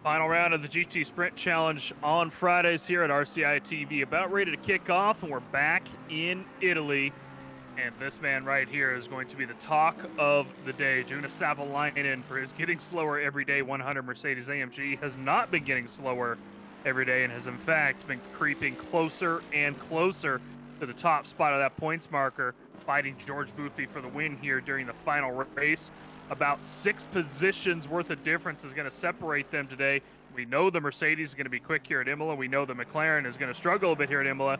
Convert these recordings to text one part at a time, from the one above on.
Final round of the GT Sprint Challenge on Fridays here at RCI TV. About ready to kick off, and we're back in Italy. And this man right here is going to be the talk of the day. Jonas Savalainen, for his getting slower every day 100 Mercedes AMG, has not been getting slower every day and has, in fact, been creeping closer and closer to the top spot of that points marker, fighting George Boothby for the win here during the final race. About 6 positions worth of difference is going to separate them today. We know the Mercedes is going to be quick here at Imola. We know the McLaren is going to struggle a bit here at Imola.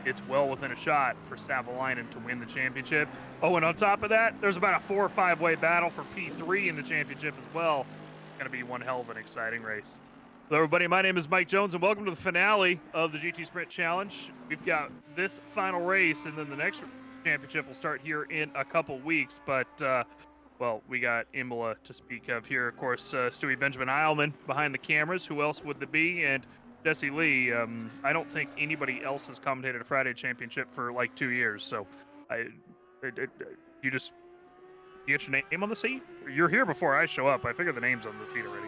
It's well within a shot for Savalainen to win the championship. Oh, and on top of that, there's about a 4 or 5 way battle for P3 in the championship as well. It's going to be one hell of an exciting race. Hello, everybody. My name is Mike Jones, and welcome to the finale of the GT Sprint Challenge. We've got this final race, and then the next championship will start here in a couple weeks. But, well, we got Imola to speak of here. Of course, Stewie Benjamin Eilman behind the cameras. Who else would it be? And Jesse Lee, I don't think anybody else has commentated a Friday championship for like 2 years. So, you get your name on the seat? You're here before I show up. I figured the name's on the seat already.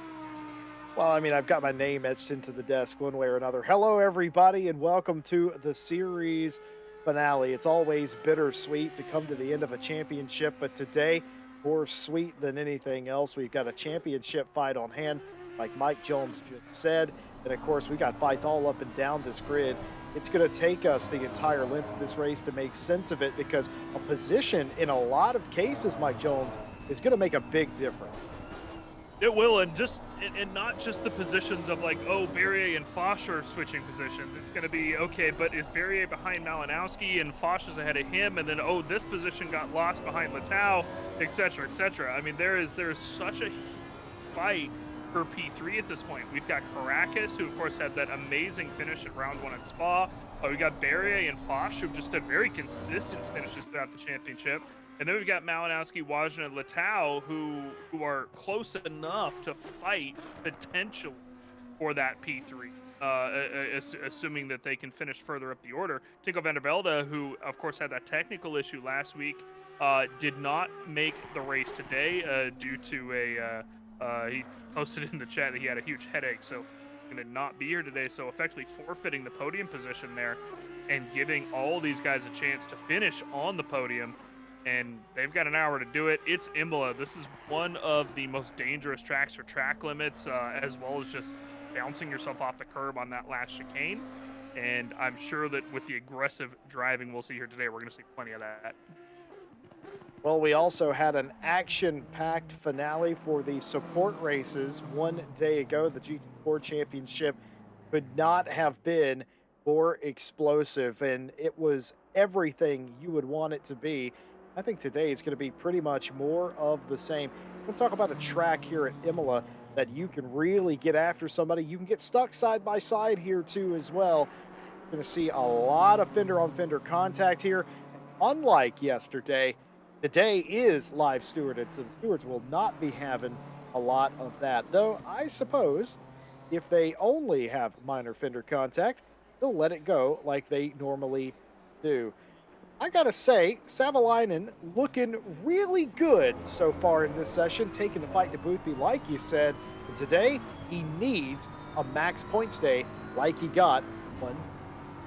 Well, I mean, I've got my name etched into the desk one way or another. Hello, everybody, and welcome to the series finale. It's always bittersweet to come to the end of a championship, but today, more sweet than anything else. We've got a championship fight on hand, like Mike Jones just said. And of course, we got fights all up and down this grid. It's going to take us the entire length of this race to make sense of it because a position, in a lot of cases, Mike Jones, is going to make a big difference. It will, and not just the positions of like, oh, Berrier and Foch are switching positions. It's going to be, okay, but is Berrier behind Malinowski and Foch is ahead of him, and then, oh, this position got lost behind Letao, et cetera, et cetera. I mean, there is such a fight for P3 at this point. We've got Caracas, who, of course, had that amazing finish at round 1 at Spa. We got Berrier and Foch, who've just had very consistent finishes throughout the championship. And then we've got Malinowski, Wajda, and Letao, who are close enough to fight potentially for that P3, assuming that they can finish further up the order. Tinko van der Velde, who, of course, had that technical issue last week, did not make the race today due to he posted in the chat that he had a huge headache, so he's going to not be here today, so effectively forfeiting the podium position there and giving all these guys a chance to finish on the podium. And they've got an hour to do it. It's Imola. This is one of the most dangerous tracks for track limits, as well as just bouncing yourself off the curb on that last chicane. And I'm sure that with the aggressive driving we'll see here today, we're going to see plenty of that. Well, we also had an action-packed finale for the support races one day ago. The GT4 Championship could not have been more explosive, and it was everything you would want it to be. I think today is going to be pretty much more of the same. We'll talk about a track here at Imola that you can really get after somebody. You can get stuck side by side here too as well. You're going to see a lot of fender-on-fender contact here. Unlike yesterday, today is live stewarded, so the stewards will not be having a lot of that. Though I suppose if they only have minor fender contact, they'll let it go like they normally do. I gotta say, Savalainen looking really good so far in this session, taking the fight to Boothby like you said. And today, he needs a max points day like he got one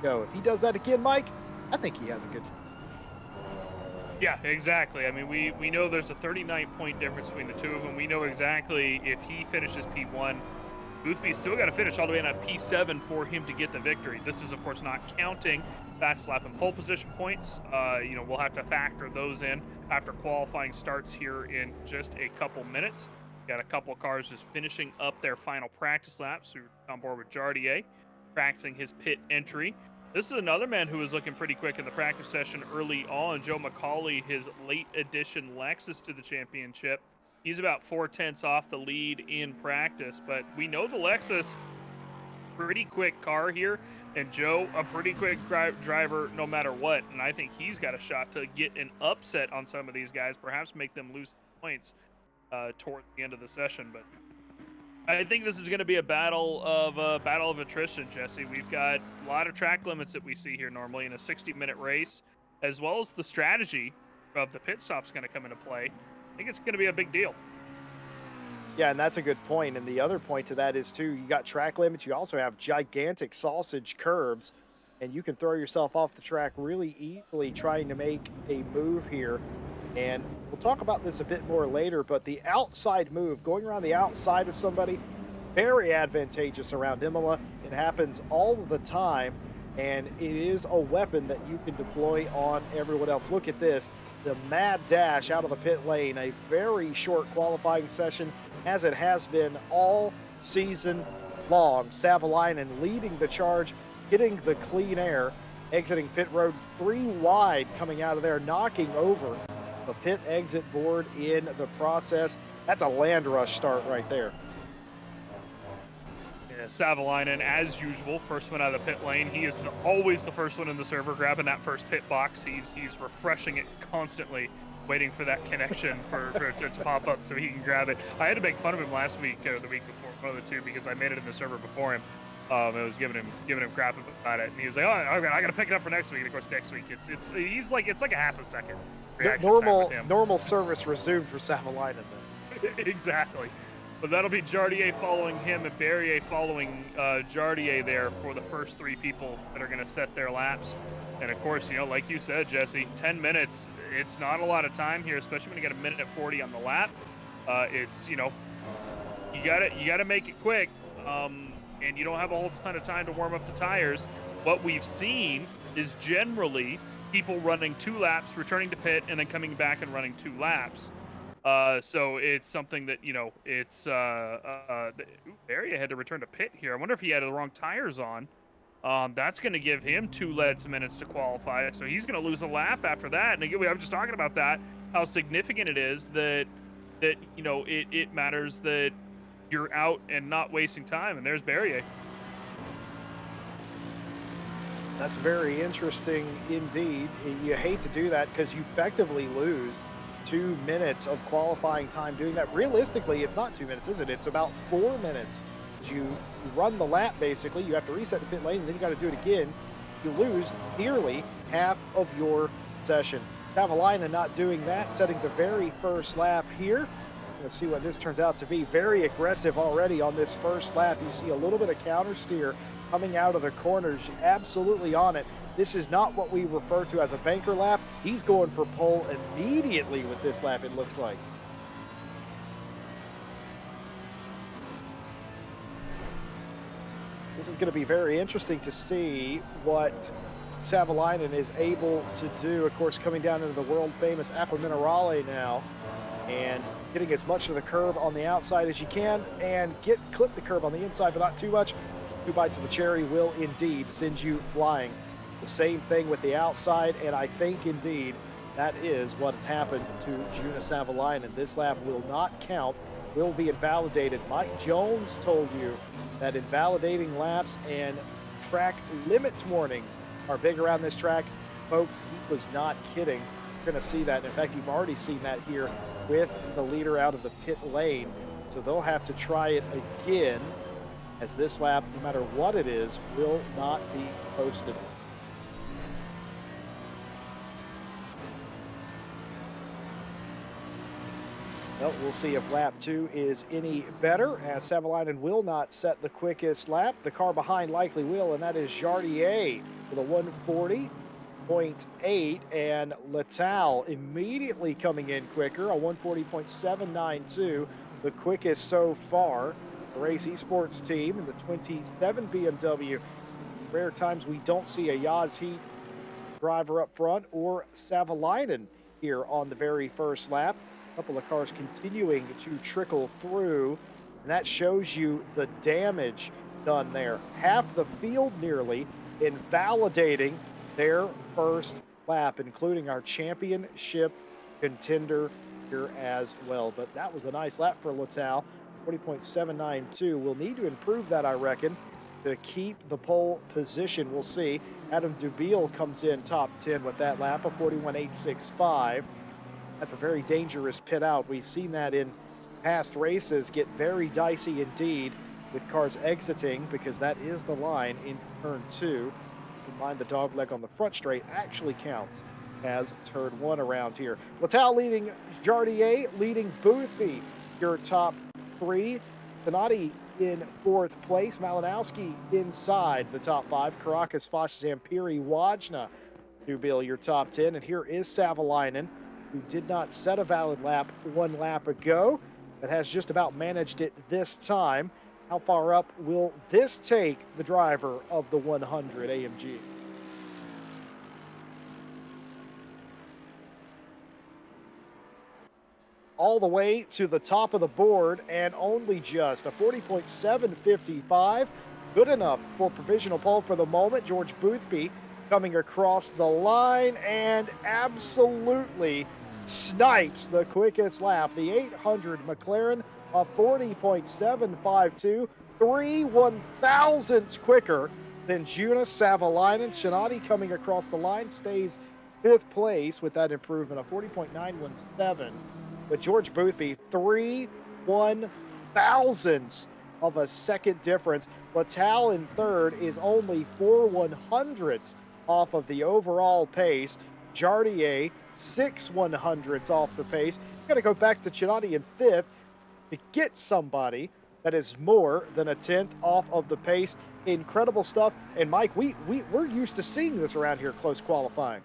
go. If he does that again, Mike, I think he has a good chance. Yeah, exactly. I mean, we know there's a 39-point difference between the two of them. We know exactly if he finishes P1, Boothby's still got to finish all the way on a P7 for him to get the victory. This is, of course, not counting fast lap and pole position points. We'll have to factor those in after qualifying starts here in just a couple minutes. Got a couple cars just finishing up their final practice laps. We're on board with Jardier, practicing his pit entry. This is another man who was looking pretty quick in the practice session early on. Joe McCauley, his late addition Lexus to the championship. He's about 4/10 off the lead in practice, but we know the Lexus, pretty quick car here, and Joe, a pretty quick driver no matter what, and I think he's got a shot to get an upset on some of these guys, perhaps make them lose points toward the end of the session. But I think this is going to be a battle of attrition, Jesse. We've got a lot of track limits that we see here normally in a 60-minute race, as well as the strategy of the pit stop's going to come into play. I think it's going to be a big deal. Yeah, and that's a good point. And the other point to that is too, you got track limits. You also have gigantic sausage curbs, and you can throw yourself off the track really easily trying to make a move here. And we'll talk about this a bit more later, but the outside move, going around the outside of somebody, very advantageous around Imola. It happens all of the time, and it is a weapon that you can deploy on everyone else. Look at this, the mad dash out of the pit lane, a very short qualifying session, as it has been all season long. Savalainen leading the charge, hitting the clean air, exiting pit road 3 wide, coming out of there, knocking over the pit exit board in the process. That's a land rush start right there. Yeah, Savalainen, as usual, first one out of the pit lane. He is always the first one in the server, grabbing that first pit box. He's refreshing it constantly, waiting for that connection to pop up so he can grab it. I had to make fun of him last week or the week before, one of the two, because I made it in the server before him. I was giving him crap about it, and he was like, "Oh, okay, I gotta pick it up for next week." And of course, next week it's like a half a second reaction time with him. Normal service resumed for Savalainen then. Exactly. But that'll be Jardier following him and Barrier following Jardier there for the first 3 people that are going to set their laps. And of course, you know, like you said, Jesse, 10 minutes, it's not a lot of time here, especially when you get a minute and 40 on the lap. It's, you know, you gotta make it quick, and you don't have a whole ton of time to warm up the tires. What we've seen is generally people running 2 laps, returning to pit, and then coming back and running 2 laps. So it's something that, you know, it's, Barry had to return to pit here. I wonder if he had the wrong tires on. That's going to give him 2 leads minutes to qualify. So he's going to lose a lap after that. And again, I'm just talking about that, how significant it is that, you know, it matters that you're out and not wasting time. And there's Barrier. That's very interesting indeed. You hate to do that because you effectively lose 2 minutes of qualifying time doing that. Realistically, it's not 2 minutes, is it? It's about 4 minutes. You run the lap, basically. You have to reset the pit lane, and then you got to do it again. You lose nearly half of your session. Savalainen not doing that, setting the very first lap here. Let's see what this turns out to be. Very aggressive already on this first lap. You see a little bit of counter steer coming out of the corners, absolutely on it. This is not what we refer to as a banker lap. He's going for pole immediately with this lap, it looks like. This is going to be very interesting to see what Savalainen is able to do. Of course, coming down into the world-famous Acqua Minerale now and getting as much of the curb on the outside as you can and clip the curb on the inside, but not too much. 2 bites of the cherry will indeed send you flying. The same thing with the outside, and I think indeed that is what has happened to Juna Savalainen. This lap will not count, will be invalidated. Mike Jones told you that invalidating laps and track limits warnings are big around this track. Folks, he was not kidding. You're going to see that. In fact, you've already seen that here with the leader out of the pit lane. So they'll have to try it again, as this lap, no matter what it is, will not be posted. Well, we'll see if lap 2 is any better, as Savalainen will not set the quickest lap. The car behind likely will, and that is Jardier with a 140.8, and Letal immediately coming in quicker, a 140.792, the quickest so far. The Race Esports team in the 27 BMW. Rare times we don't see a Yaz Heat driver up front or Savalainen here on the very first lap. A couple of cars continuing to trickle through, and that shows you the damage done there. Half the field nearly invalidating their first lap, including our championship contender here as well. But that was a nice lap for Letal, 40.792. We'll need to improve that, I reckon, to keep the pole position. We'll see. Adam Dubiel comes in top 10 with that lap, a 41.865. That's a very dangerous pit out. We've seen that in past races get very dicey indeed with cars exiting, because that is the line in turn 2. Keep in mind the dog leg on the front straight actually counts as turn 1 around here. Letal leading Jardier, leading Boothby, your top 3. Donati in 4th place. Malinowski inside the top 5. Caracas, Foch, Zampiri, Wajna to build your top 10. And here is Savalainen, who did not set a valid lap 1 lap ago, but has just about managed it this time. How far up will this take the driver of the 100 AMG? All the way to the top of the board, and only just a 40.755. Good enough for provisional pole for the moment. George Boothby coming across the line and absolutely snipes the quickest lap. The 800 McLaren, a 40.752, 3/1000ths quicker than Jonas Savalainen. Shinati coming across the line stays 5th place with that improvement of 40.917. But George Boothby, 3/1000ths of a second difference. Littell in 3rd is only 4/100ths off of the overall pace. Jardier, 6/100ths off the pace. You got to go back to Chinati in 5th to get somebody that is more than a 10th off of the pace. Incredible stuff. And Mike, we're used to seeing this around here, close qualifying.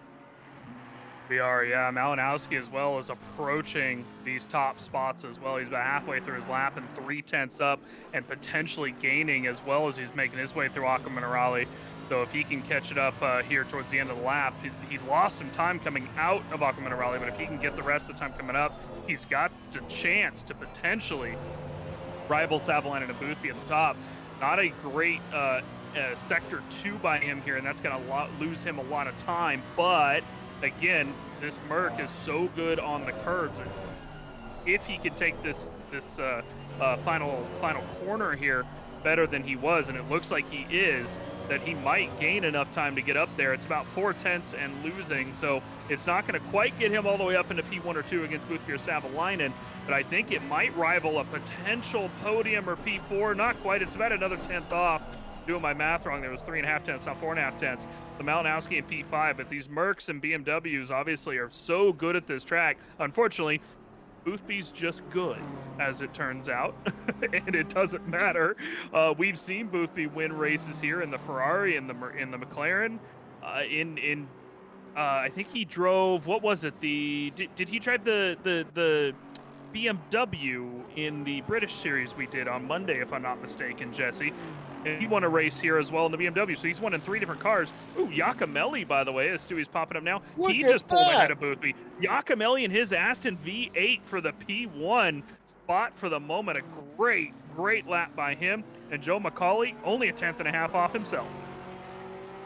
We are, yeah. Malinowski as well is approaching these top spots as well. He's about halfway through his lap and 3/10ths up and potentially gaining as well as he's making his way through Acqua Minerale. So if he can catch it up here towards the end of the lap, he lost some time coming out of Acqua Minerale, but if he can get the rest of the time coming up, he's got the chance to potentially rival Savalainen and Boothby at the top. Not a great sector 2 by him here, and that's going to lose him a lot of time, but again, this Merc is so good on the curbs. If he could take this final corner here better than he was, and it looks like he is, that he might gain enough time to get up there. It's about 4/10ths and losing, so it's not going to quite get him all the way up into P1 or 2 against Boothby or Savalainen, but I think it might rival a potential podium or P4. Not quite. It's about another 10th off. Doing my math wrong, there was 3.5 tenths, not 4.5 tenths. The Malinowski in P5, but these Mercs and BMWs obviously are so good at this track. Unfortunately, Boothby's just good, as it turns out, and it doesn't matter. We've seen Boothby win races here in the Ferrari and the McLaren. I think he drove, what was it? Did he drive the BMW in the British series we did on Monday, if I'm not mistaken, Jesse? And he won a race here as well in the BMW, so he's won in 3 different cars. Ooh, Giacomelli, by the way, as Stewie's popping up now. He just pulled ahead of Boothby. Giacomelli and his Aston V8 for the P1 spot for the moment. A great lap by him. And Joe McCauley, only a 10.5 off himself.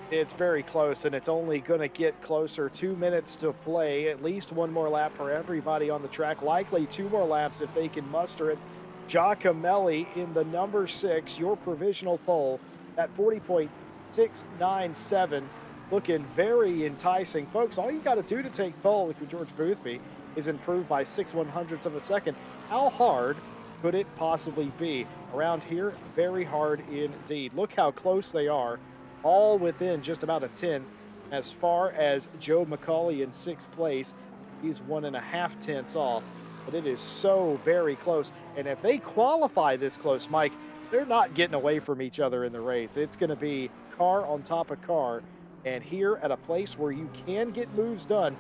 It's very close, and it's only going to get closer. 2 minutes to play. At least one more lap for everybody on the track. Likely 2 more laps if they can muster it. Giacomelli in the number 6, your provisional pole, at 40.697, looking very enticing. Folks, all you got to do to take pole if you're George Boothby is improve by 6/100ths of a second. How hard could it possibly be? Around here, very hard indeed. Look how close they are, all within just about a 10. As far as Joe McCauley in 6th place, he's 1.5 tenths off. But it is so very close. And if they qualify this close, Mike, they're not getting away from each other in the race. It's going to be car on top of car. And here at a place where you can get moves done,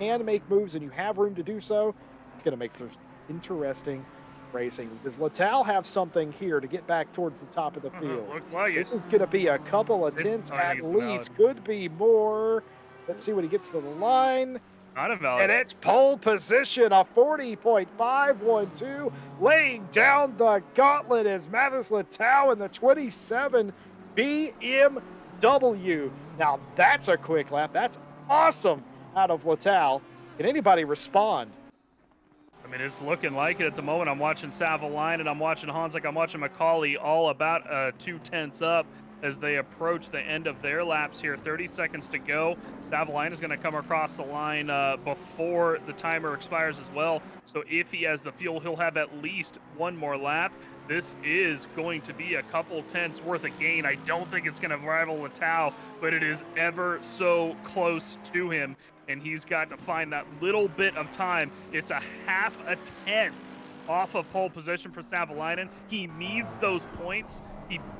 can make moves, and you have room to do so, it's going to make for interesting racing. Does Littell have something here to get back towards the top of the field? Looks like This is going to be a couple of tenths at least. Could be more. Let's see when he gets to the line. Not a valid. And it's pole position, a 40.512. Laying down the gauntlet is Mathis Littell in the 27 BMW. Now that's a quick lap. That's awesome out of Littell. Can anybody respond? I mean, it's looking like it at the moment. I'm watching Savalainen and I'm watching Hans, like I'm watching McCauley, all about 2/10ths up as they approach the end of their laps here. 30 seconds to go. Savalainen is going to come across the line before the timer expires as well. So if he has the fuel, he'll have at least one more lap. This is going to be a couple tenths worth of gain. I don't think it's going to rival Littell, but it is ever so close to him. And he's got to find that little bit of time. It's a half a tenth off of pole position for Savalainen. He needs those points.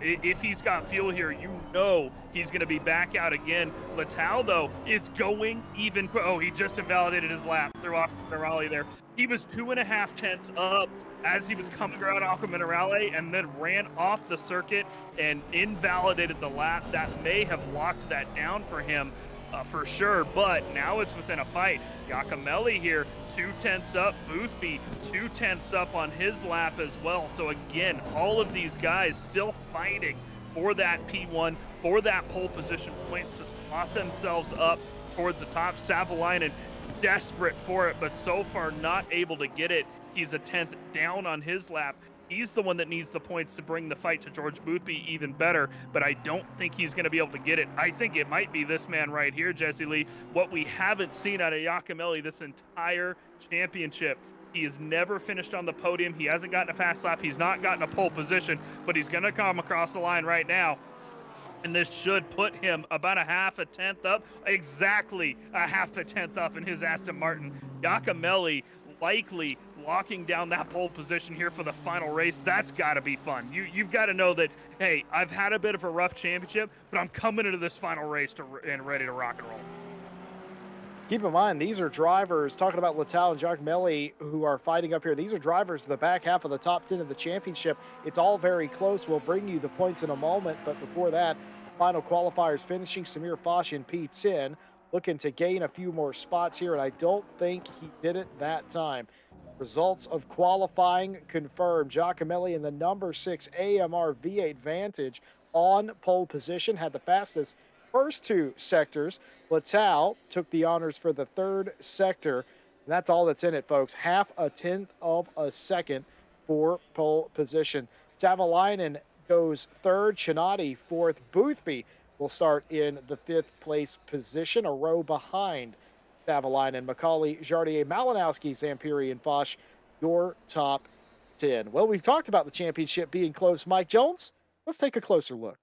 If he's got fuel here, you know he's going to be back out again. Letal, though, is going even. Oh, he just invalidated his lap through Aquaminerale there. He was 2.5 tenths up as he was coming around Aquaminerale and then ran off the circuit and invalidated the lap. That may have locked that down for him for sure, but now it's within a fight. Giacomelli here, 2 tenths up. Boothby, 2 tenths up on his lap as well. So again, all of these guys still fighting for that P1, for that pole position points to slot themselves up towards the top. Savalainen desperate for it, but so far not able to get it. He's a 10th down on his lap. He's the one that needs the points to bring the fight to George Boothby even better, but I don't think he's going to be able to get it. I think it might be this man right here, Jesse Lee, what we haven't seen out of Giacomelli this entire championship. He has never finished on the podium. He hasn't gotten a fast lap. He's not gotten a pole position, but he's going to come across the line right now. And this should put him about a half a tenth up, exactly a half a tenth up in his Aston Martin. Giacomelli likely locking down that pole position here for the final race. That's got to be fun. You've got to know that, hey, I've had a bit of a rough championship, but I'm coming into this final race and ready to rock and roll. Keep in mind, these are drivers, talking about Letal and Giacomelli, who are fighting up here. These are drivers in the back half of the top 10 of the championship. It's all very close. We'll bring you the points in a moment, but before that, final qualifiers finishing Samir Fosh in P10, looking to gain a few more spots here, and I don't think he did it that time. Results of qualifying confirmed. Giacomelli in the number 6 AMR V8 Vantage on pole position had the fastest first two sectors. Letal took the honors for the third sector. And that's all that's in it, folks. Half a tenth of a second for pole position. Savalainen goes third. Chinati fourth. Boothby will start in the fifth place position, a row behind Savalainen, Macaulay, Jardier, Malinowski, Zampiri, and Foch, your top 10. Well, we've talked about the championship being close. Mike Jones, let's take a closer look.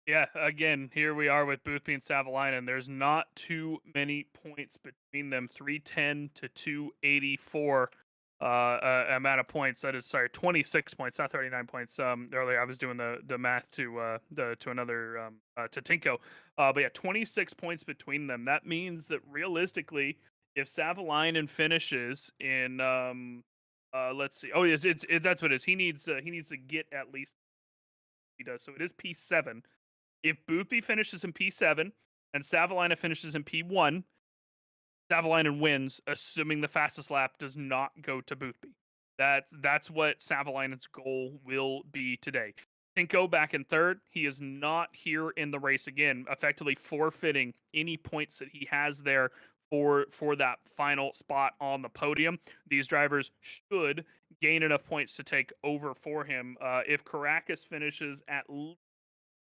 Yeah, again, here we are with Boothby and Savalainen. There's not too many points between them. 310 to 284 amount of points. That is, sorry, 26 points, not 39 points. Earlier I was doing the math to another to Tinko. But yeah, 26 points between them. That means that realistically, if Savalainen finishes in let's see. Oh, that's what it is. He needs to get at least he does. So it is P7. If Boothby finishes in P7 and Savalainen finishes in P1, Savalainen wins, assuming the fastest lap does not go to Boothby. That's what Savalainen's goal will be today. Tinko back in third. He is not here in the race again, effectively forfeiting any points that he has there for that final spot on the podium. These drivers should gain enough points to take over for him. If Caracas finishes at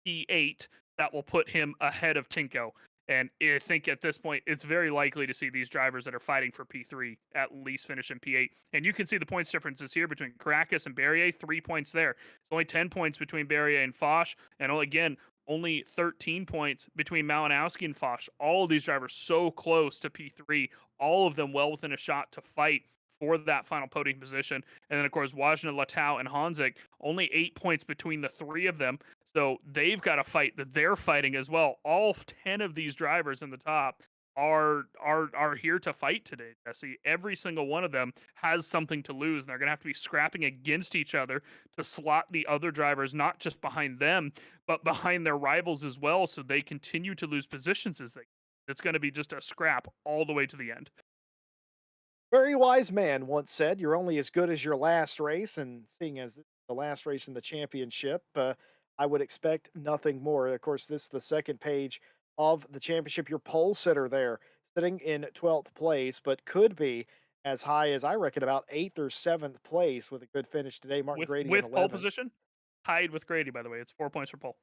P8, that will put him ahead of Tinko. And I think at this point, it's very likely to see these drivers that are fighting for P3 at least finish in P8. And you can see the points differences here between Caracas and Berrier, 3 points there. It's only 10 points between Berrier and Foch. And again, only 13 points between Malinowski and Foch. All of these drivers so close to P3, all of them well within a shot to fight for that final podium position. And then, of course, Wajna, Letal, and Honzik, only 8 points between the three of them. So they've got a fight that they're fighting as well. All 10 of these drivers in the top are here to fight today, Jesse. Every single one of them has something to lose, and they're going to have to be scrapping against each other to slot the other drivers, not just behind them, but behind their rivals as well, so they continue to lose positions as they. It's going to be just a scrap all the way to the end. Very wise man once said, "You're only as good as your last race." And seeing as the last race in the championship, I would expect nothing more. Of course, this is the second page of the championship. Your pole sitter there, sitting in 12th place, but could be as high as I reckon about 8th or 7th place with a good finish today. Martin Grady in With pole 11th. position, tied with Grady, by the way. It's 4 points for pole.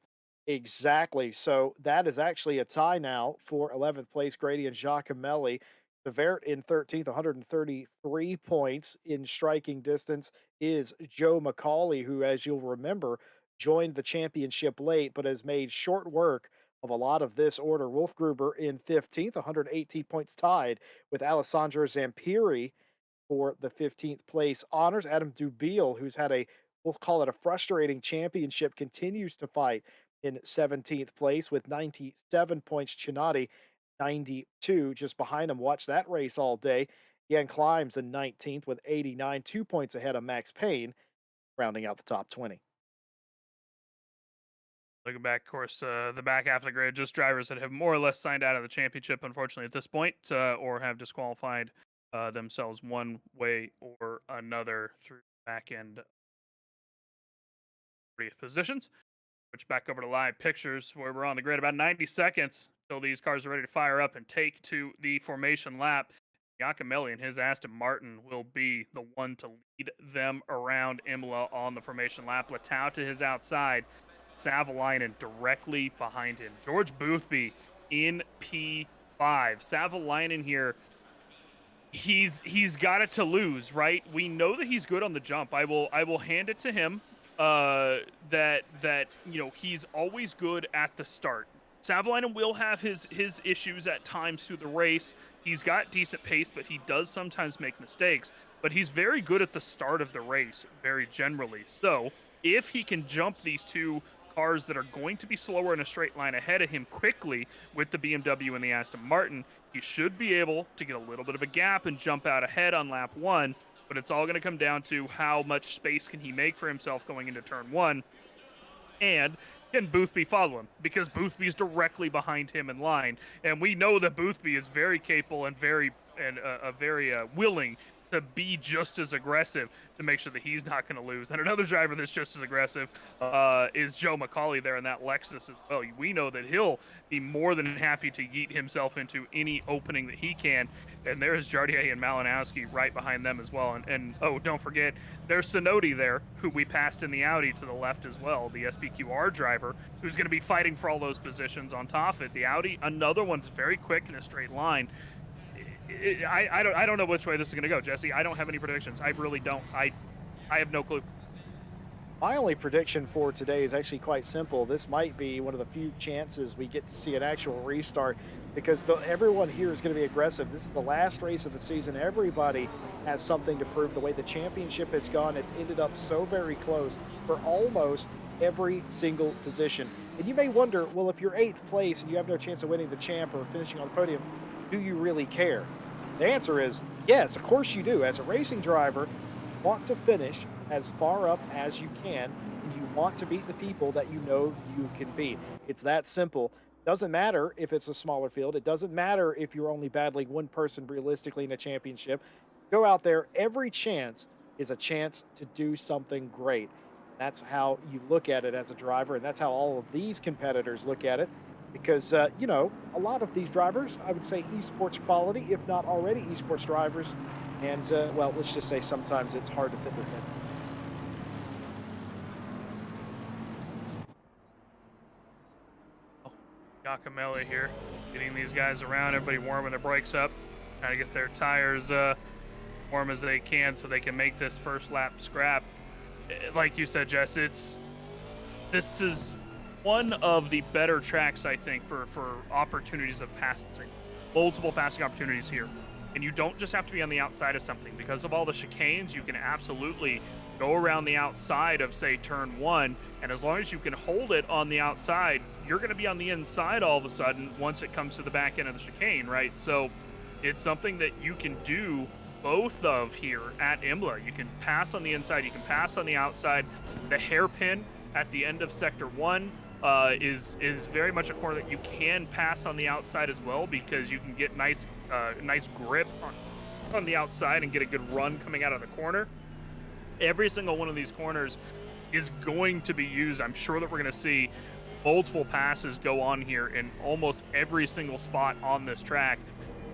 Exactly. So that is actually a tie now for 11th place, Grady and Giacomelli. The Vert in 13th, 133 points in striking distance is Joe McCauley, who, as you'll remember, joined the championship late but has made short work of a lot of this order. Wolf Gruber in 15th, 118 points tied with Alessandro Zampiri for the 15th place honors. Adam Dubiel, who's had a, we'll call it a frustrating championship, continues to fight in 17th place with 97 points. Chinati, 92, just behind him. Watch that race all day. Yan climbs in 19th with 89, 2 points ahead of Max Payne, rounding out the top 20. Looking back, of course, the back half of the grid, just drivers that have more or less signed out of the championship, unfortunately, at this point, or have disqualified themselves one way or another through back end positions. Switch back over to live pictures where we're on the grid. About 90 seconds till these cars are ready to fire up and take to the formation lap. Giacomelli and his Aston Martin will be the one to lead them around Imola on the formation lap. Latau to his outside. Savalainen directly behind him. George Boothby in P5. Savalainen here, he's got it to lose, right? We know that he's good on the jump. I will hand it to him. That he's always good at the start. Savalainen will have his issues at times through the race. He's got decent pace, but he does sometimes make mistakes. But he's very good at the start of the race, very generally. So if he can jump these two cars that are going to be slower in a straight line ahead of him quickly with the BMW and the Aston Martin, he should be able to get a little bit of a gap and jump out ahead on lap one. But it's all going to come down to how much space can he make for himself going into turn one, and can Boothby follow him? Because Boothby is directly behind him in line, and we know that Boothby is very capable and very willing to be just as aggressive to make sure that he's not going to lose. And another driver that's just as aggressive is Joe McCauley there in that Lexus as well. We know that he'll be more than happy to yeet himself into any opening that he can. And there's Jardier and Malinowski right behind them as well. And oh, don't forget, there's Sinodi there, who we passed in the Audi to the left as well, the SPQR driver, who's going to be fighting for all those positions on top of it. The Audi, another one's very quick in a straight line. I don't know which way this is going to go, Jesse. I don't have any predictions. I really don't. I have no clue. My only prediction for today is actually quite simple. This might be one of the few chances we get to see an actual restart because everyone here is going to be aggressive. This is the last race of the season. Everybody has something to prove. The way the championship has gone, it's ended up so very close for almost every single position. And you may wonder, well, if you're 8th place and you have no chance of winning the champ or finishing on the podium, do you really care? The answer is yes, of course you do. As a racing driver, you want to finish as far up as you can, and you want to beat the people that you know you can beat. It's that simple. Doesn't matter if it's a smaller field. It doesn't matter if you're only battling one person realistically in a championship. Go out there. Every chance is a chance to do something great. That's how you look at it as a driver, and that's how all of these competitors look at it. Because, a lot of these drivers, I would say esports quality, if not already esports drivers. And, well, let's just say sometimes it's hard to fit their head. Giacomelli here, getting these guys around, everybody warming their brakes up, trying to get their tires warm as they can so they can make this first lap scrap. Like you said, Jess, this is one of the better tracks, I think, for opportunities of passing. Multiple passing opportunities here. And you don't just have to be on the outside of something. Because of all the chicanes, you can absolutely go around the outside of, say, turn one. And as long as you can hold it on the outside, you're going to be on the inside all of a sudden once it comes to the back end of the chicane, right? So it's something that you can do both of here at Imola. You can pass on the inside, you can pass on the outside. The hairpin at the end of sector one is very much a corner that you can pass on the outside as well, because you can get nice grip on the outside and get a good run coming out of the corner. Every single one of these corners is going to be used. I'm sure that we're going to see multiple passes go on here in almost every single spot on this track,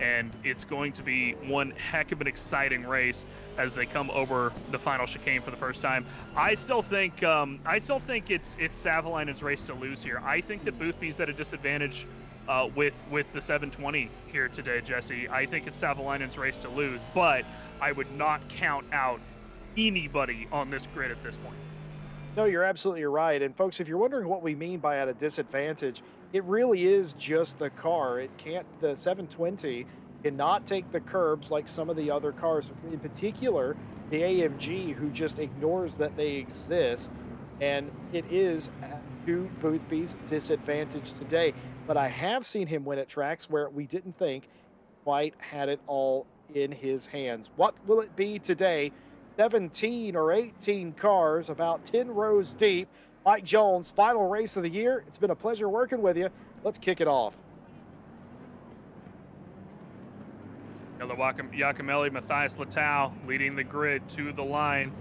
and it's going to be one heck of an exciting race as they come over the final chicane for the first time. I still think it's Savalainen's race to lose here. I think that Boothby's at a disadvantage with the 720 here today, Jesse. I think it's Savalainen's race to lose, but I would not count out anybody on this grid at this point. No, you're absolutely right. And folks, if you're wondering what we mean by at a disadvantage, it really is just the car. The 720 cannot take the curbs like some of the other cars, in particular the AMG, who just ignores that they exist. And it is to Boothby's disadvantage today. But I have seen him win at tracks where we didn't think quite had it all in his hands. What will it be today? 17 or 18 cars, about 10 rows deep. Mike Jones, final race of the year. It's been a pleasure working with you. Let's kick it off. Giacomelli, Matthias Littau leading the grid to the line.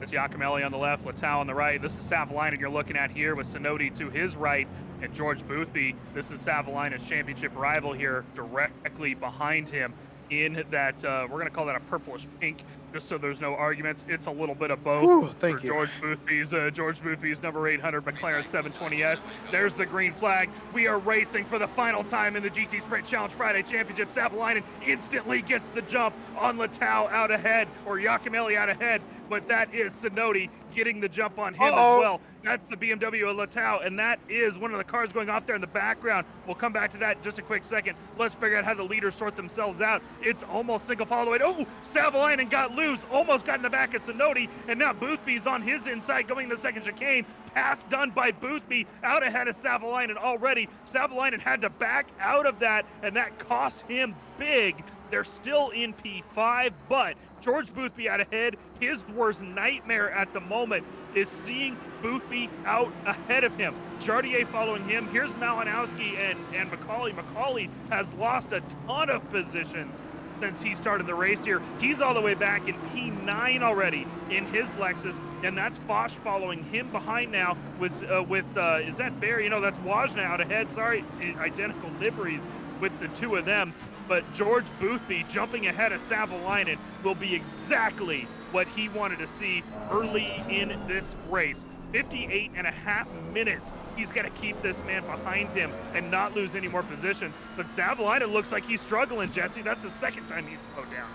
It's Giacomelli on the left, Littau on the right. This is Savalainen you're looking at here with Sinodi to his right and George Boothby. This is Savalainen's championship rival here directly behind him in that, we're going to call that a purplish pink, just so there's no arguments. It's a little bit of both. Ooh, thank you. George Boothby's number 800 McLaren 720S. There's the green flag. We are racing for the final time in the GT Sprint Challenge Friday Championship. Savalainen instantly gets the jump on Littau out ahead, or Giacomelli out ahead, but that is Sinodi getting the jump on him as well. That's the BMW of Littau, and that is one of the cars going off there in the background. We'll come back to that in just a quick second. Let's figure out how the leaders sort themselves out. It's almost single file away. Oh, Savalainen got loose, almost got in the back of Sinodi, and now Boothby's on his inside going to the second chicane. Pass done by Boothby, out ahead of Savalainen already. Savalainen had to back out of that, and that cost him big. They're still in P5, but George Boothby out ahead. His worst nightmare at the moment is seeing Boothby out ahead of him. Jardier following him. Here's Malinowski and McCauley. McCauley has lost a ton of positions since he started the race here. He's all the way back in P9 already in his Lexus, and that's Foch following him behind now with is that Barry? No, that's Wajna out ahead. Sorry, identical liveries with the two of them. But George Boothby jumping ahead of Savalainen will be exactly what he wanted to see early in this race. 58 and a half minutes. He's got to keep this man behind him and not lose any more positions. But Savalainen looks like he's struggling, Jesse. That's the second time he's slowed down.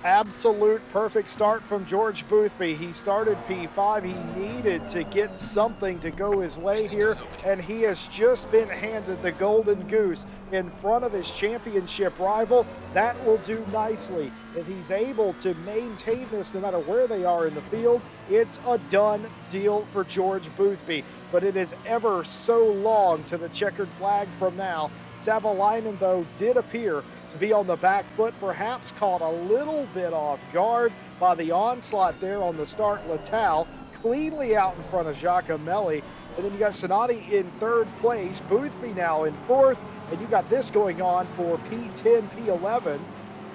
Absolute perfect start from George Boothby. He started P5. He needed to get something to go his way here, and he has just been handed the golden goose in front of his championship rival. That will do nicely. If he's able to maintain this no matter where they are in the field, it's a done deal for George Boothby. But it is ever so long to the checkered flag from now. Savalainen, though, did appear to be on the back foot, perhaps caught a little bit off guard by the onslaught there on the start. Littau cleanly out in front of Giacomelli. And then you got Sinodi in third place, Boothby now in fourth, and you got this going on for P10, P11.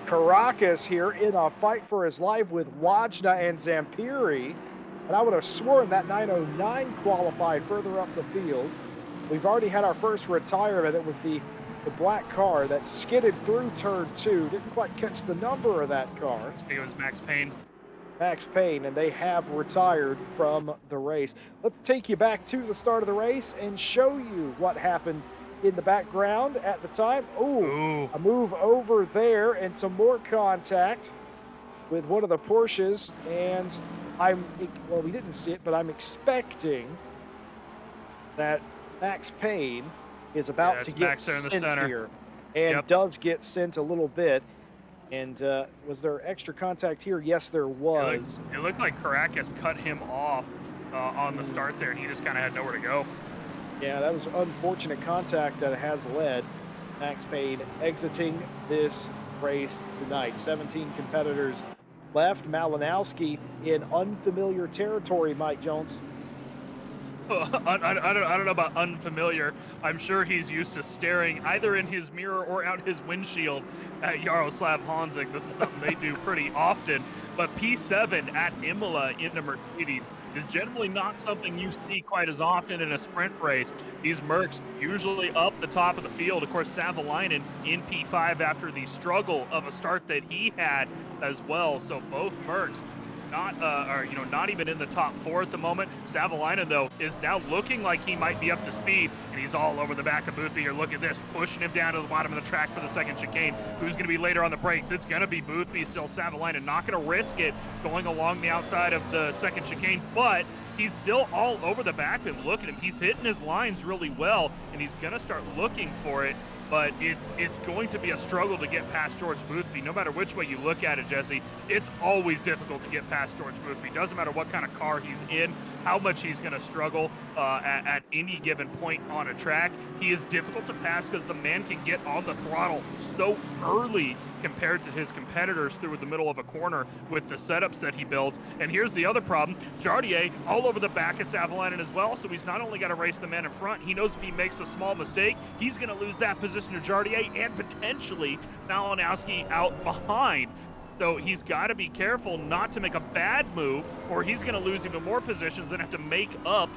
Caracas here in a fight for his life with Wajna and Zampiri. And I would have sworn that 909 qualified further up the field. We've already had our first retirement. It was the black car that skidded through turn 2. Didn't quite catch the number of that car. I think it was Max Payne. Max Payne, and they have retired from the race. Let's take you back to the start of the race and show you what happened in the background at the time. Ooh, a move over there and some more contact with one of the Porsches, and well, we didn't see it, but I'm expecting that Max Payne is about to get sent here, and does get sent a little bit. And was there extra contact here? Yes, there was. It looked like Caracas cut him off on the start there, and he just kind of had nowhere to go. Yeah, that was unfortunate contact that has led Max Payne exiting this race tonight. 17 competitors left. Malinowski in unfamiliar territory, Mike Jones. I don't know about unfamiliar. I'm sure he's used to staring either in his mirror or out his windshield at Jaroslav Honzik. This is something they do pretty often. But P7 at Imola in the Mercedes is generally not something you see quite as often in a sprint race. These Mercs usually up the top of the field. Of course, Savalainen in P5 after the struggle of a start that he had as well. So both Mercs not even in the top 4 at the moment. Savalainen, though, is now looking like he might be up to speed, and he's all over the back of Boothby here. Look at this, pushing him down to the bottom of the track for the second chicane. Who's going to be later on the brakes? It's going to be Boothby, still Savalainen. Not going to risk it going along the outside of the second chicane, but he's still all over the back, and look at him. He's hitting his lines really well, and he's going to start looking for it but it's going to be a struggle to get past George Boothby. No matter which way you look at it, Jesse, it's always difficult to get past George Boothby. Doesn't matter what kind of car he's in, how much he's going to struggle at any given point on a track. He is difficult to pass because the man can get on the throttle so early compared to his competitors through the middle of a corner with the setups that he builds. And here's the other problem. Jardier all over the back of Savalainen as well, so he's not only got to race the man in front, he knows if he makes a small mistake, he's going to lose that position to Jardier and potentially Malinowski out behind. So he's got to be careful not to make a bad move, or he's going to lose even more positions and have to make up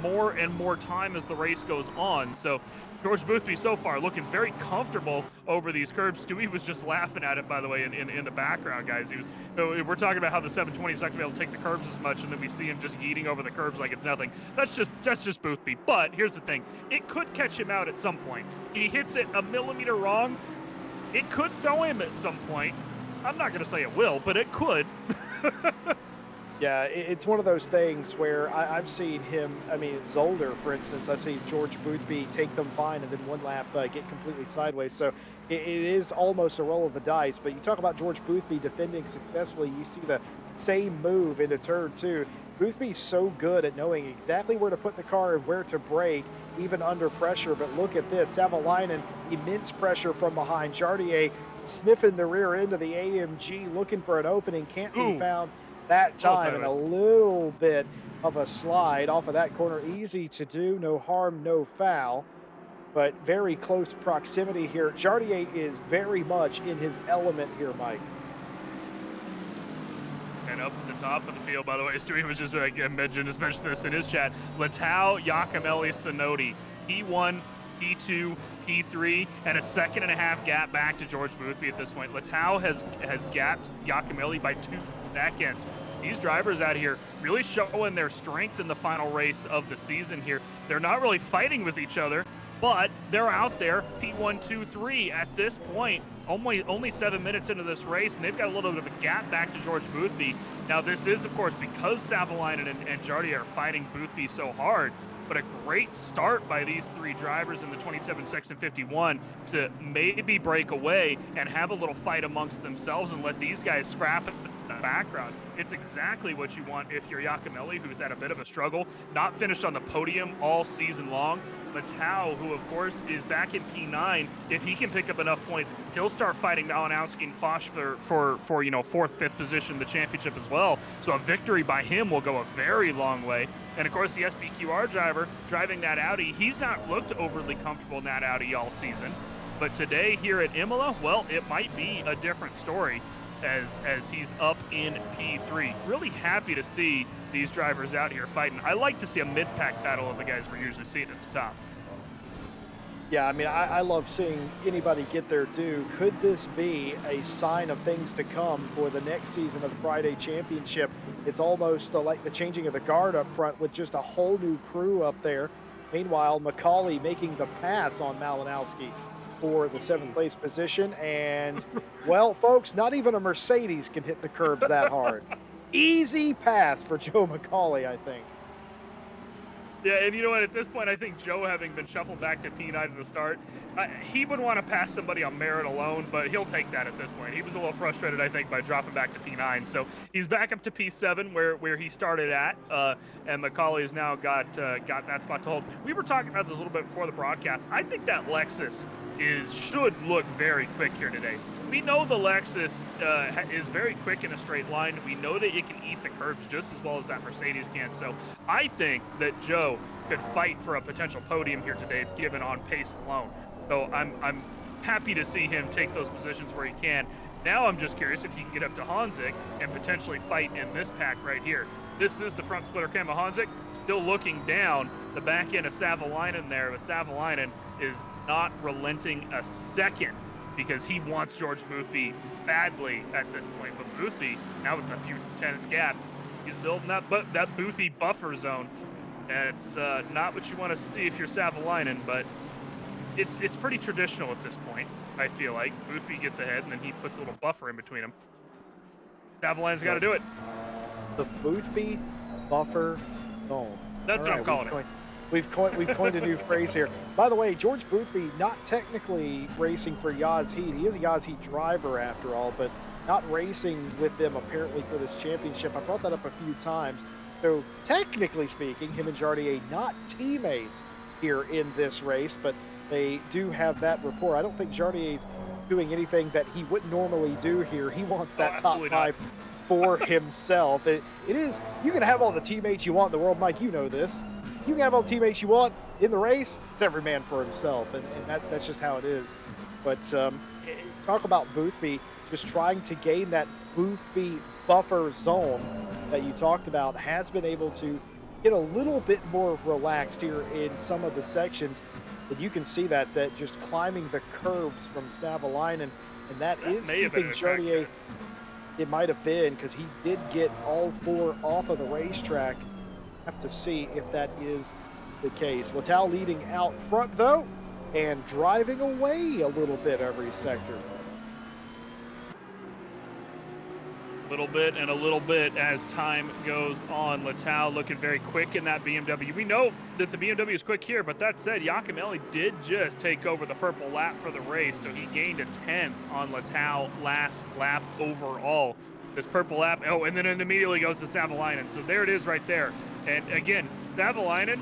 more and more time as the race goes on. So George Boothby so far looking very comfortable over these curbs. Stewie was just laughing at it, by the way, in the background, guys. We're talking about how the 720 is not going to be able to take the curbs as much, and then we see him just eating over the curbs like it's nothing. That's just Boothby. But here's the thing. It could catch him out at some point. He hits it a millimeter wrong. It could throw him at some point. I'm not going to say it will, but it could. Yeah, it's one of those things where I've seen him, I mean, Zolder, for instance, I've seen George Boothby take them fine and then one lap get completely sideways. So it is almost a roll of the dice. But you talk about George Boothby defending successfully, you see the same move into turn two. Boothby's so good at knowing exactly where to put the car and where to brake, even under pressure. But look at this, Savalainen, immense pressure from behind. Jardier sniffing the rear end of the AMG, looking for an opening, can't be found that time, and a little bit of a slide off of that corner. Easy to do, no harm, no foul, but very close proximity here. Jardier is very much in his element here, Mike. And up at the top of the field, by the way, Stewie was just mentioned this in his chat. Latau, Giacomelli, Sinodi, P1, P2, P3, and a 1.5 gap back to George Boothby at this point. Latau has gapped Giacomelli by 2 seconds. These drivers out here really showing their strength in the final race of the season here. They're not really fighting with each other, but they're out there, P1, 2, 3 at this point, only 7 minutes into this race, and they've got a little bit of a gap back to George Boothby. Now, this is, of course, because Savalainen and Jardier are fighting Boothby so hard, but a great start by these three drivers in the 27-6 and 51 to maybe break away and have a little fight amongst themselves and let these guys scrap it in the background. It's exactly what you want if you're Giacomelli, who's had a bit of a struggle, not finished on the podium all season long. Latau, who of course is back in P9, if he can pick up enough points, he'll start fighting Malinowski and Foch for you know, 4th, 5th position in the championship as well. So a victory by him will go a very long way. And of course the SBQR driver driving that Audi, he's not looked overly comfortable in that Audi all season. But today here at Imola, well, it might be a different story as he's up in P3. Really happy to see these drivers out here fighting. I like to see a mid-pack battle of the guys we're usually seeing at the top. Yeah, I mean, I love seeing anybody get their due. Could this be a sign of things to come for the next season of the Friday Championship? It's almost like the changing of the guard up front with just a whole new crew up there. Meanwhile, McCauley making the pass on Malinowski for the 7th place position. And, well, folks, not even a Mercedes can hit the curbs that hard. Easy pass for Joe McCauley, I think. Yeah, and you know what? At this point, I think Joe, having been shuffled back to P9 at the start, he would want to pass somebody on merit alone, but he'll take that at this point. He was a little frustrated, I think, by dropping back to P9. So he's back up to P7, where he started at, and McCauley has now got that spot to hold. We were talking about this a little bit before the broadcast. I think that Lexus should look very quick here today. We know the Lexus is very quick in a straight line. We know that it can eat the curbs just as well as that Mercedes can. So I think that Joe could fight for a potential podium here today, given on pace alone. So I'm happy to see him take those positions where he can. Now I'm just curious if he can get up to Honzik and potentially fight in this pack right here. This is the front splitter cam of Honzik, still looking down the back end of Savalainen there, but Savalainen is not relenting a second, because he wants George Boothby badly at this point. But Boothby, now with a few tenths gap, he's building that Boothby buffer zone. And it's not what you want to see if you're Savalainen, but it's pretty traditional at this point, I feel like. Boothby gets ahead, and then he puts a little buffer in between them. Savalainen's got to do it. The Boothby buffer zone. That's what I'm calling it. We've coined a new phrase here. By the way, George Boothby not technically racing for Yaz Heat. He is a Yaz Heat driver after all, but not racing with them apparently for this championship. I brought that up a few times. So technically speaking, him and Jardier not teammates here in this race, but they do have that rapport. I don't think Jardier's doing anything that he wouldn't normally do here. He wants that top absolutely five for himself. It is, you can have all the teammates you want in the world, Mike, you know this. You can have all the teammates you want in the race. It's every man for himself, and that's just how it is. But talk about Boothby just trying to gain that Boothby buffer zone that you talked about, has been able to get a little bit more relaxed here in some of the sections. And you can see that just climbing the curves from Savalainen, and that is keeping Jardier. It might have been, because he did get all four off of the racetrack. Have to see if that is the case. Littell leading out front though, and driving away a little bit every sector. Little bit and a little bit as time goes on. Littell looking very quick in that BMW. We know that the BMW is quick here, but that said, Giacomelli did just take over the purple lap for the race, so he gained a 10th on Littell last lap overall. This purple lap, oh, and then it immediately goes to Savalainen. So there it is right there. And again, Savalainen,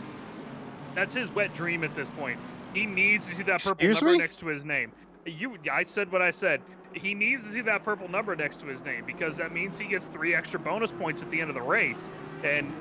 that's his wet dream at this point. He needs to see that purple number next to his name. I said what I said. He needs to see that purple number next to his name, because that means he gets 3 extra bonus points at the end of the race. And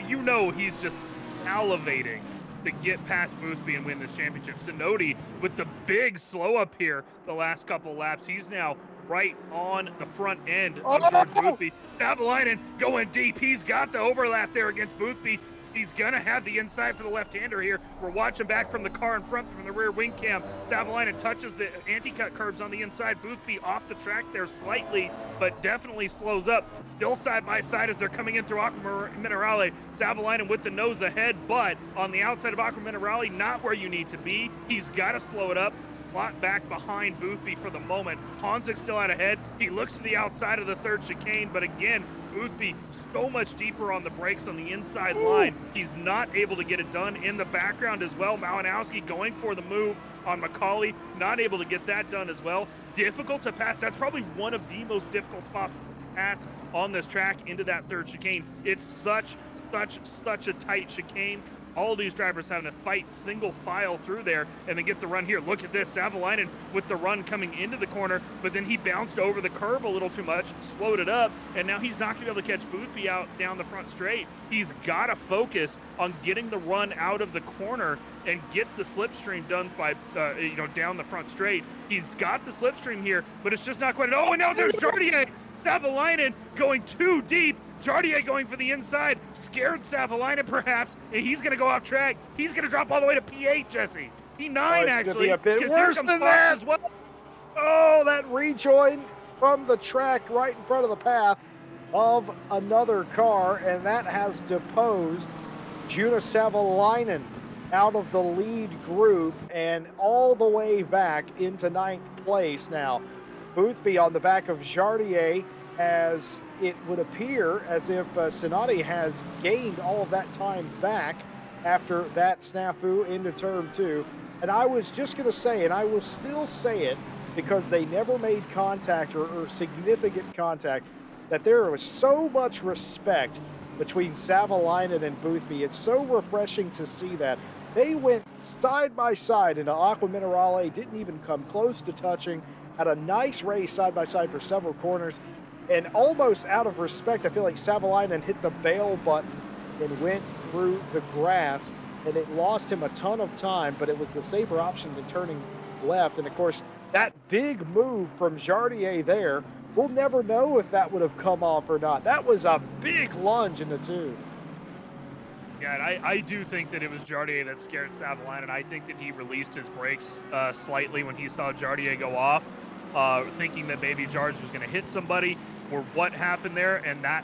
you know he's just salivating to get past Boothby and win this championship. Sinodi with the big slow up here the last couple laps. He's now right on the front end of George Boothby. Savalainen going deep. He's got the overlap there against Boothby. He's going to have the inside for the left-hander here. We're watching back from the car in front from the rear wing cam. Savalainen touches the anti-cut curbs on the inside. Boothby off the track there slightly, but definitely slows up. Still side by side as they're coming in through Aqua Minerale. Savalainen with the nose ahead, but on the outside of Aqua Minerale, not where you need to be. He's got to slow it up. Slot back behind Boothby for the moment. Honzik still out ahead. He looks to the outside of the third chicane, but again, Boothby so much deeper on the brakes on the inside line. He's not able to get it done. In the background as well, Malinowski going for the move on Macaulay, not able to get that done as well. Difficult to pass. That's probably one of the most difficult spots to pass on this track into that third chicane. It's such a tight chicane. All these drivers having to fight single file through there and then get the run here. Look at this, Savalainen with the run coming into the corner, but then he bounced over the curb a little too much, slowed it up, and now he's not going to be able to catch Boothby out down the front straight. He's got to focus on getting the run out of the corner and get the slipstream done by, down the front straight. He's got the slipstream here, but it's just not quite. Oh, and now there's Jardier. Savalainen going too deep. Jardier going for the inside, scared Savalainen perhaps, and he's going to go off track. He's going to drop all the way to P8, Jesse. P9 actually. Be a bit worse than that. As well. Oh, that rejoin from the track right in front of the path of another car, and that has deposed Juna Savalainen out of the lead group and all the way back into 9th place now. Boothby on the back of Jardier, as it would appear as if Sinati has gained all of that time back after that snafu into turn 2. And I was just going to say, and I will still say it because they never made contact or significant contact, that there was so much respect between Savalainen and Boothby. It's so refreshing to see that. They went side by side into Aqua Minerale, didn't even come close to touching, had a nice race side by side for several corners. And almost out of respect, I feel like Savalainen hit the bail button and went through the grass, and it lost him a ton of time, but it was the safer option than turning left. And of course, that big move from Jardier there, we'll never know if that would have come off or not. That was a big lunge in the two. Yeah, and I do think that it was Jardier that scared Savalainen. I think that he released his brakes slightly when he saw Jardier go off, thinking that maybe Jards was going to hit somebody or what happened there. And that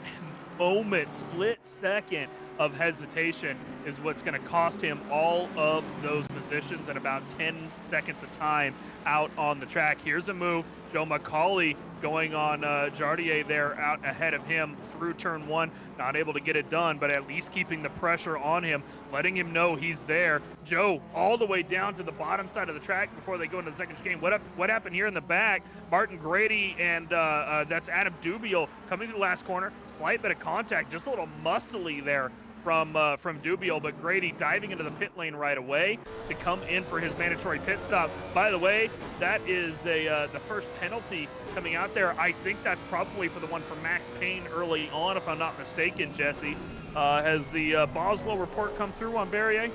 moment, split second of hesitation is what's going to cost him all of those positions at about 10 seconds of time out on the track. Here's a move. Joe McCauley going on Jardier there out ahead of him through turn one. Not able to get it done, but at least keeping the pressure on him, letting him know he's there. Joe all the way down to the bottom side of the track before they go into the second chicane. What happened here in the back? Martin Grady and that's Adam Dubiel coming to the last corner. Slight bit of contact, just a little muscly there from Dubiel, but Grady diving into the pit lane right away to come in for his mandatory pit stop. By the way, that is the first penalty coming out there. I think that's probably for the one from Max Payne early on, if I'm not mistaken, Jesse. Has the Boswell report come through on Barrier?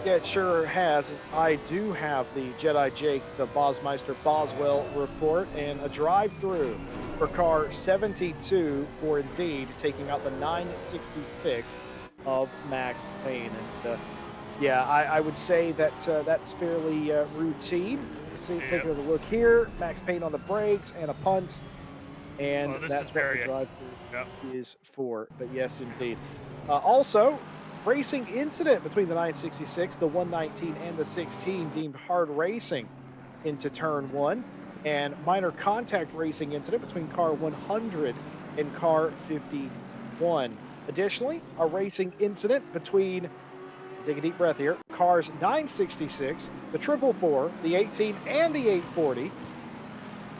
Yeah, it sure has. I do have the Jedi Jake, the Bosmeister Boswell report, and a drive-through for car 72 for Indeed, taking out the 966 of Max Payne. And yeah, I would say that that's fairly routine. Take a look here. Max Payne on the brakes and a punt. And that's what the drive-through is for. But yes, indeed. Also, racing incident between the 966, the 119, and the 16 deemed hard racing into turn one. And minor contact racing incident between car 100 and car 51. Additionally, a racing incident between, take a deep breath here, cars 966, the 444, the 18, and the 840.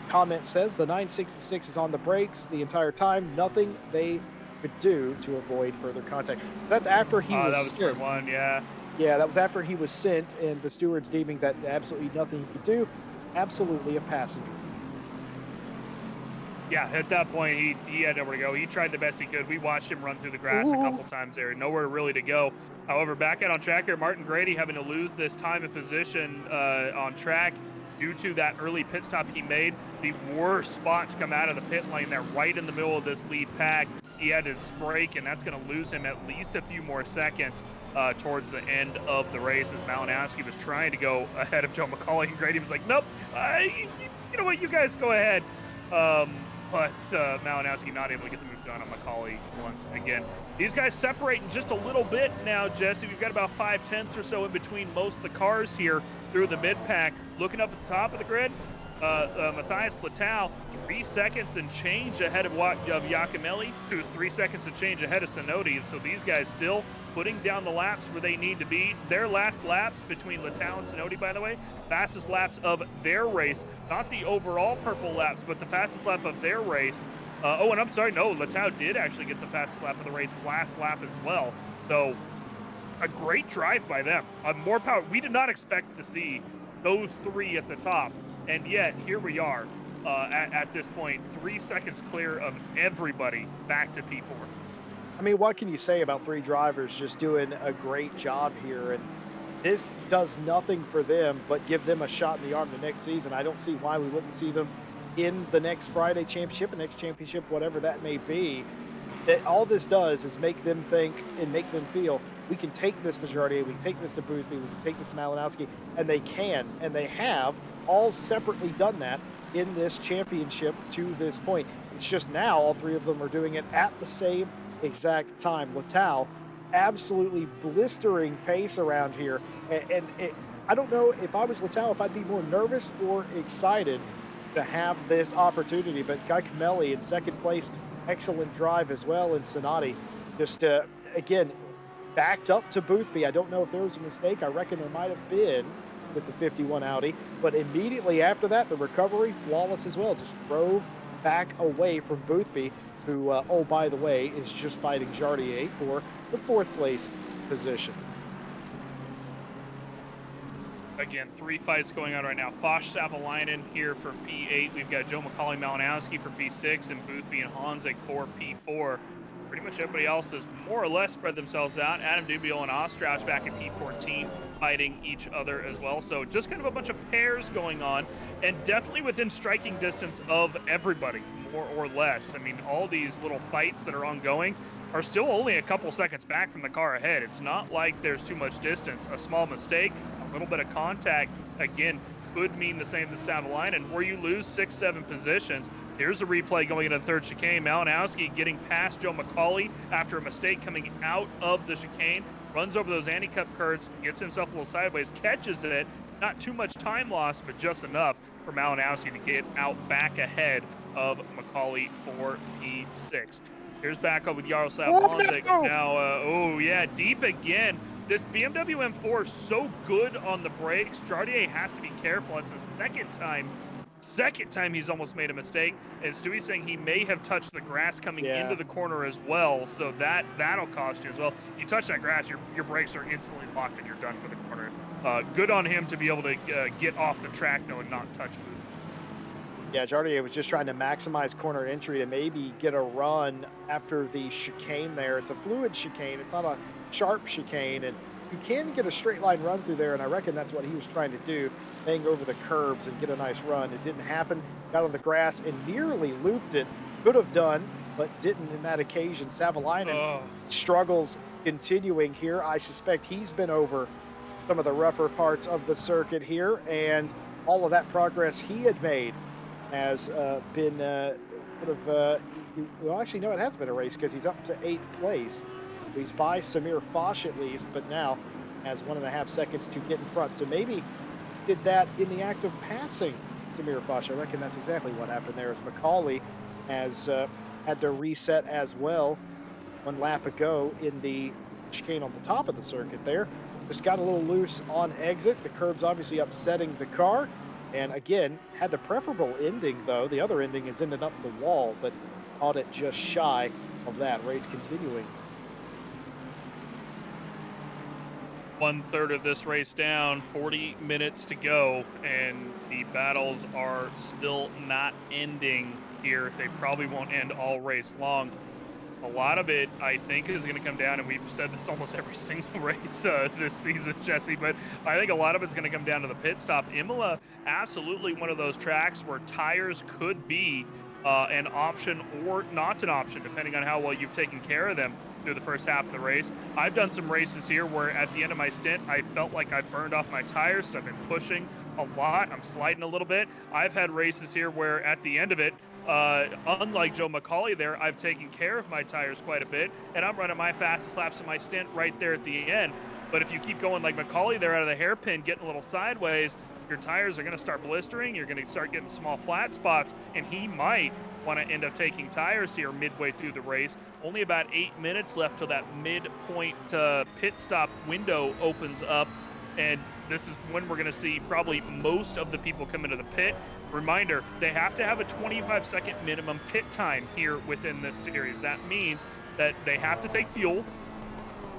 Comment says the 966 is on the brakes the entire time. Nothing they could do to avoid further contact. So that's after he was that was turn one, yeah. Yeah, that was after he was sent, and the stewards deeming that absolutely nothing he could do. Absolutely a passenger. Yeah, at that point, he had nowhere to go. He tried the best he could. We watched him run through the grass a couple times there. Nowhere really to go. However, back out on track here, Martin Grady having to lose this time and position on track due to that early pit stop he made. The worst spot to come out of the pit lane there, right in the middle of this lead pack. He had his brake, and that's going to lose him at least a few more seconds towards the end of the race as Malinowski was trying to go ahead of Joe McCauley, and Grady was like, nope, you know what, you guys go ahead. But Malinowski not able to get the move done on McCauley once again. These guys separating just a little bit now, Jesse. We've got about 5/10 or so in between most of the cars here through the mid-pack. Looking up at the top of the grid, Matthias Littau, 3 seconds and change ahead of Iacomelli, who's 3 seconds and change ahead of Sinodi. And so these guys still putting down the laps where they need to be. Their last laps between Littau and Sinodi, by the way, fastest laps of their race, not the overall purple laps, but the fastest lap of their race. And I'm sorry, no, Littau did actually get the fastest lap of the race last lap as well. So a great drive by them. More power. We did not expect to see those three at the top, and yet here we are at this point, 3 seconds clear of everybody back to P4. I mean, what can you say about three drivers just doing a great job here? And this does nothing for them but give them a shot in the arm the next season. I don't see why we wouldn't see them in the next Friday championship, the next championship, whatever that may be. That all this does is make them think and make them feel we can take this to Jardier, we can take this to Boothby, we can take this to Malinowski, and they can, and they have all separately done that in this championship to this point. It's just now all three of them are doing it at the same exact time. Littau, absolutely blistering pace around here, and I don't know if I was Littau if I'd be more nervous or excited to have this opportunity, but Iacomelli in second place, excellent drive as well, and Sinodi just again backed up to Boothby. I don't know if there was a mistake. I reckon there might have been with the 51 Audi, but immediately after that, the recovery flawless as well. Just drove back away from Boothby, who, oh, by the way, is just fighting Jardier for the fourth place position. Again, 3 fights going on right now. Foch Savalainen here for P8. We've got Joe McCauley Malinowski for P6 and Boothby and Honzek for P4. Pretty much everybody else has more or less spread themselves out. Adam Dubiel and Ostrauch back at P14 fighting each other as well. So just kind of a bunch of pairs going on, and definitely within striking distance of everybody, more or less. I mean, all these little fights that are ongoing are still only a couple seconds back from the car ahead. It's not like there's too much distance. A small mistake, a little bit of contact, again, could mean the same as Savalainen, where you lose 6-7 positions. Here's a replay going into the third chicane. Malinowski getting past Joe McCauley after a mistake coming out of the chicane. Runs over those anti-cup curves, gets himself a little sideways, catches it. Not too much time lost, but just enough for Malinowski to get out back ahead of McCauley for P6. Here's back up with Yaroslav Oh, Bonzik. no! Now, oh yeah, deep again. This BMW M4 is so good on the brakes. Jardier has to be careful. It's the second time he's almost made a mistake, and Stewie's saying he may have touched the grass coming into the corner as well, so that'll cost you as well. You touch that grass, your brakes are instantly locked and you're done for the corner. Good on him to be able to get off the track though and not touch boot. Yeah, Jardier was just trying to maximize corner entry to maybe get a run after the chicane there. It's a fluid chicane. It's not a sharp chicane, and you can get a straight line run through there, and I reckon that's what he was trying to do, hang over the curbs and get a nice run. It didn't happen. Got on the grass and nearly looped it. Could have done, but didn't in that occasion. Savalainen struggles continuing here. I suspect he's been over some of the rougher parts of the circuit here, and all of that progress he had made has been well, actually, no, it has been a race because he's up to 8th place. He's by Samir Foch at least, but now has 1.5 seconds to get in front. So maybe did that in the act of passing Samir Foch. I reckon that's exactly what happened there, as McCauley has had to reset as well 1 lap ago in the chicane on the top of the circuit there. Just got a little loose on exit. The curb's obviously upsetting the car. And again, had the preferable ending, though. The other ending is ended up in the wall, but caught it just shy of that. Race continuing. 1/3 of this race down, 40 minutes to go, and the battles are still not ending here. They probably won't end all race long. A lot of it, I think, is going to come down, and we've said this almost every single race this season, Jesse, but I think a lot of it's going to come down to the pit stop. Imola, absolutely one of those tracks where tires could be an option or not an option, depending on how well you've taken care of them through the first half of the race. I've done some races here where at the end of my stint, I felt like I burned off my tires, so I've been pushing a lot. I'm sliding a little bit. I've had races here where at the end of it, unlike Joe McCauley there, I've taken care of my tires quite a bit, and I'm running my fastest laps of my stint right there at the end. But if you keep going like McCauley there out of the hairpin, getting a little sideways, your tires are going to start blistering. You're going to start getting small flat spots, and he might want to end up taking tires here midway through the race. Only about 8 minutes left till that midpoint pit stop window opens up, and this is when we're going to see probably most of the people come into the pit. Reminder, they have to have a 25-second minimum pit time here within this series. That means that they have to take fuel,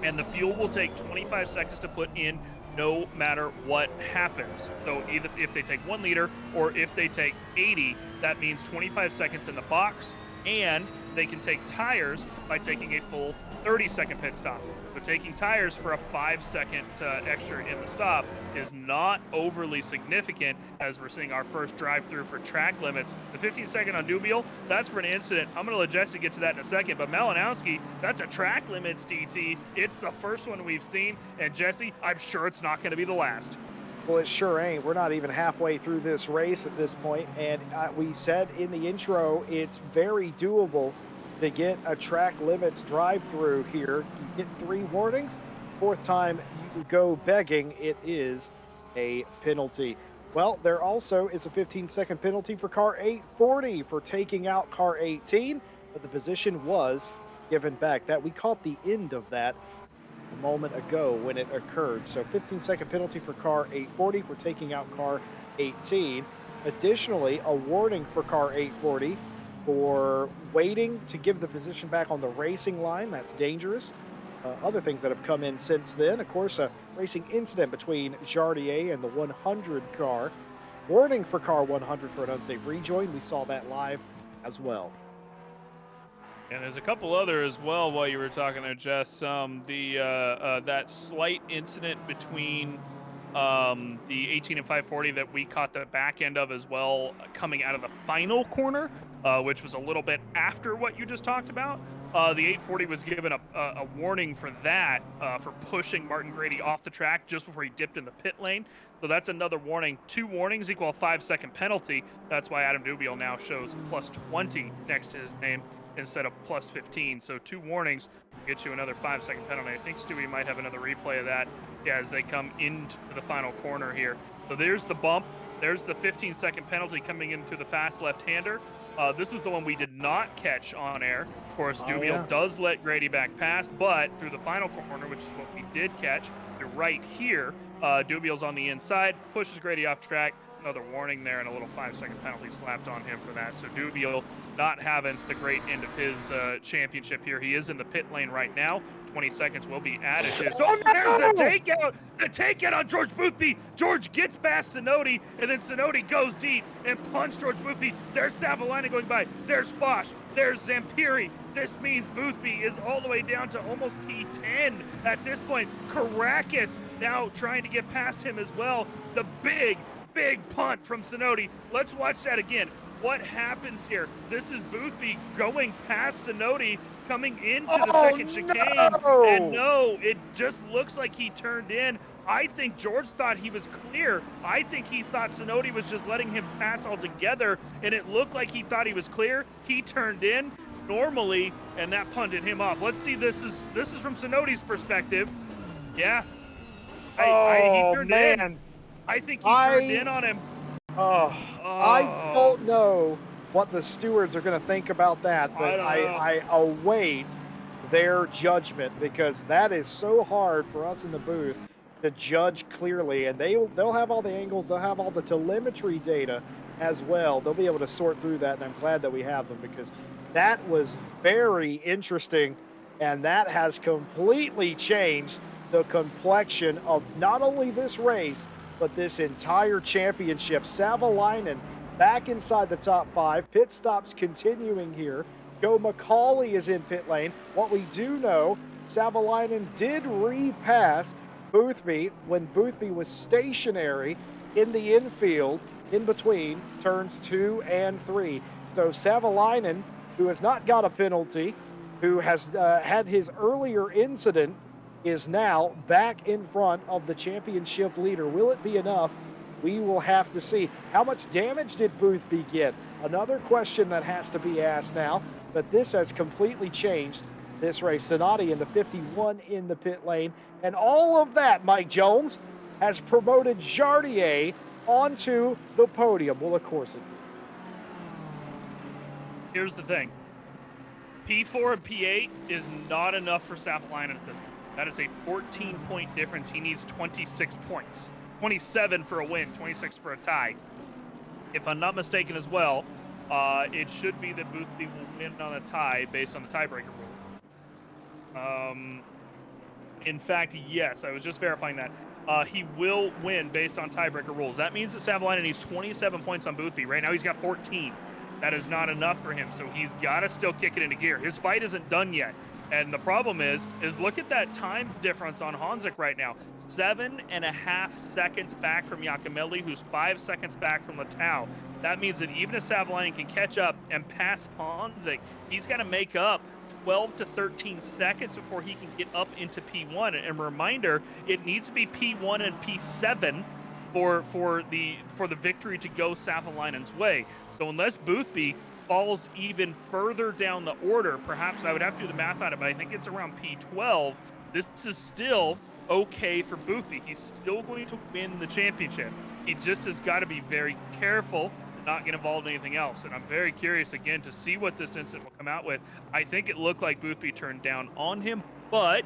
and the fuel will take 25 seconds to put in no matter what happens. So either if they take 1 liter or if they take 80, that means 25 seconds in the box, and they can take tires by taking a full 30-second pit stop. So taking tires for a 5-second extra in the stop is not overly significant, as we're seeing our first drive-through for track limits. The 15-second on Dubiel, that's for an incident. I'm going to let Jesse get to that in a second, but Malinowski, that's a track limits DT. It's the first one we've seen, and Jesse, I'm sure it's not going to be the last. Well, it sure ain't. We're not even halfway through this race at this point, and we said in the intro, it's very doable to get a track limits drive-through here. You get 3 warnings. 4th time you go begging, it is a penalty. Well, there also is a 15-second penalty for car 840 for taking out car 18, but the position was given back. That we caught the end of that a moment ago when it occurred. So 15-second penalty for car 840 for taking out car 18. Additionally, a warning for car 840 for waiting to give the position back on the racing line. That's dangerous. Other things that have come in since then, of course, a racing incident between Jardier and the 100 car. Warning for car 100 for an unsafe rejoin. We saw that live as well. And there's a couple other as well while you were talking there, Jess. That slight incident between the 18 and 540 that we caught the back end of as well, coming out of the final corner, which was a little bit after what you just talked about. The 840 was given a warning for that, for pushing Martin Grady off the track just before he dipped in the pit lane. So that's another warning. 2 warnings equal a 5-second penalty. That's why Adam Dubiel now shows plus 20 next to his name instead of plus 15. So 2 warnings get you another 5-second penalty. I think Stewie might have another replay of that as they come into the final corner here. So there's the bump. There's the 15-second penalty coming into the fast left-hander. This is the one we did not catch on air. Of course, Dubiel does let Grady back pass, but through the final corner, which is what we did catch, you're right here. Dubiel's on the inside, pushes Grady off track. Another warning there and a little 5-second penalty slapped on him for that. So Dubiel not having the great end of his championship here. He is in the pit lane right now. 20 seconds will be added to. So there's the takeout. The takeout on George Boothby. George gets past Sinodi, and then Sinodi goes deep and punts George Boothby. There's Savalainen going by. There's Foch. There's Zampiri. This means Boothby is all the way down to almost P10 at this point. Caracas now trying to get past him as well. The big punt from Sinodi. Let's watch that again. What happens here? This is Boothby going past Sinodi, coming into the second chicane. And no, it just looks like he turned in. I think George thought he was clear. I think he thought Sinodi was just letting him pass altogether, and it looked like he thought he was clear. He turned in normally, and that punted him off. Let's see. This is from Sinodi's perspective. Yeah. He turned in. I think he turned in on him. I don't know what the stewards are going to think about that, but I await their judgment, because that is so hard for us in the booth to judge clearly, and they'll have all the angles, they'll have all the telemetry data as well. They'll be able to sort through that, and I'm glad that we have them, because that was very interesting, and that has completely changed the complexion of not only this race, but this entire championship. Savalainen back inside the top 5. Pit stops continuing here. Joe McCauley is in pit lane. What we do know, Savalainen did repass Boothby when Boothby was stationary in the infield in between turns 2 and 3. So Savalainen, who has not got a penalty, who has had his earlier incident, is now back in front of the championship leader. Will it be enough? We will have to see. How much damage did Boothby get? Another question that has to be asked now, but this has completely changed this race. Sinodi in the 51 in the pit lane, and all of that, Mike Jones, has promoted Jardier onto the podium. Well, of course it did. Here's the thing. P4 and P8 is not enough for Savalainen at this point. That is a 14-point difference. He needs 26 points. 27 for a win, 26 for a tie. If I'm not mistaken as well, it should be that Boothby will win on a tie based on the tiebreaker rule. In fact, yes, I was just verifying that. He will win based on tiebreaker rules. That means that Savalainen needs 27 points on Boothby. Right now he's got 14. That is not enough for him, so he's got to still kick it into gear. His fight isn't done yet. And the problem is look at that time difference on Honzik right now. 7.5 seconds back from Yakimelli, who's 5 seconds back from Latau. That means that even if Savalainen can catch up and pass Honzik, he's got to make up 12 to 13 seconds before he can get up into P1. And a reminder, it needs to be P1 and P7 for the victory to go Savalainen's way. So unless Boothby falls even further down the order, perhaps I would have to do the math on it, but I think it's around P12. This is still okay for Boothby. He's still going to win the championship. He just has got to be very careful to not get involved in anything else. And I'm very curious, again, to see what this incident will come out with. I think it looked like Boothby turned down on him, but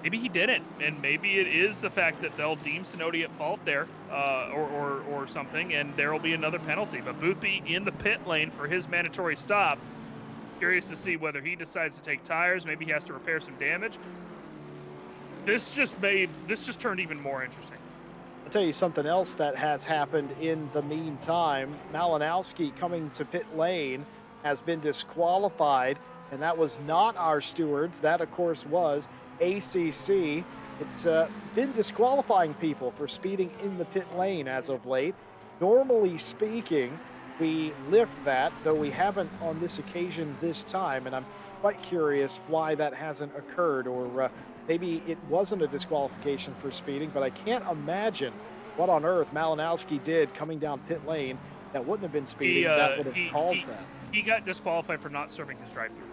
maybe he didn't, and maybe it is the fact that they'll deem Sinodi at fault there, or something, and there will be another penalty. But Boothby in the pit lane for his mandatory stop. Curious to see whether he decides to take tires. Maybe he has to repair some damage. This just turned even more interesting. I'll tell you something else that has happened in the meantime. Malinowski coming to pit lane has been disqualified, and that was not our stewards. That, of course, was ACC. It's been disqualifying people for speeding in the pit lane as of late. Normally speaking, we lift that, though we haven't on this occasion this time, and I'm quite curious why that hasn't occurred, or maybe it wasn't a disqualification for speeding, but I can't imagine what on earth Malinowski did coming down pit lane that wouldn't have been He speeding that uh would have he caused he that. he got disqualified for not serving his drive-through.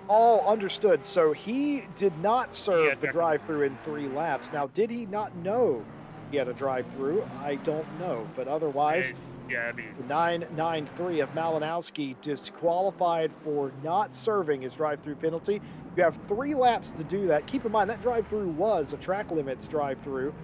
All understood. So he did not He serve the ejected drive through in 3 laps. Now, did he not know he had a drive through? I don't know. But otherwise, it. Yeah, I mean, 993 of Malinowski disqualified for not serving his drive-through penalty. You have 3 laps to do that. Keep in mind that drive-through was a track limits drive-through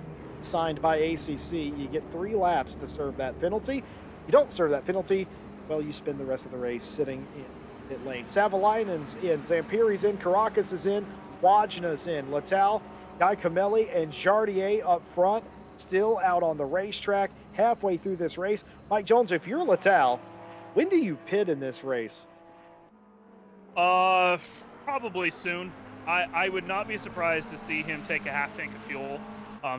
signed by ACC. You get 3 laps to serve that penalty. You don't serve that penalty, well, you spend the rest of the race sitting in pit lane. Savalainen's in, Zampiri's in, Caracas is in, Wajna's in, Latal, Guy Camelli, and Jardier up front, still out on the racetrack halfway through this race. Mike Jones, if you're Latal, when do you pit in this race? uh, probably soon. I would not be surprised to see him take a half tank of fuel.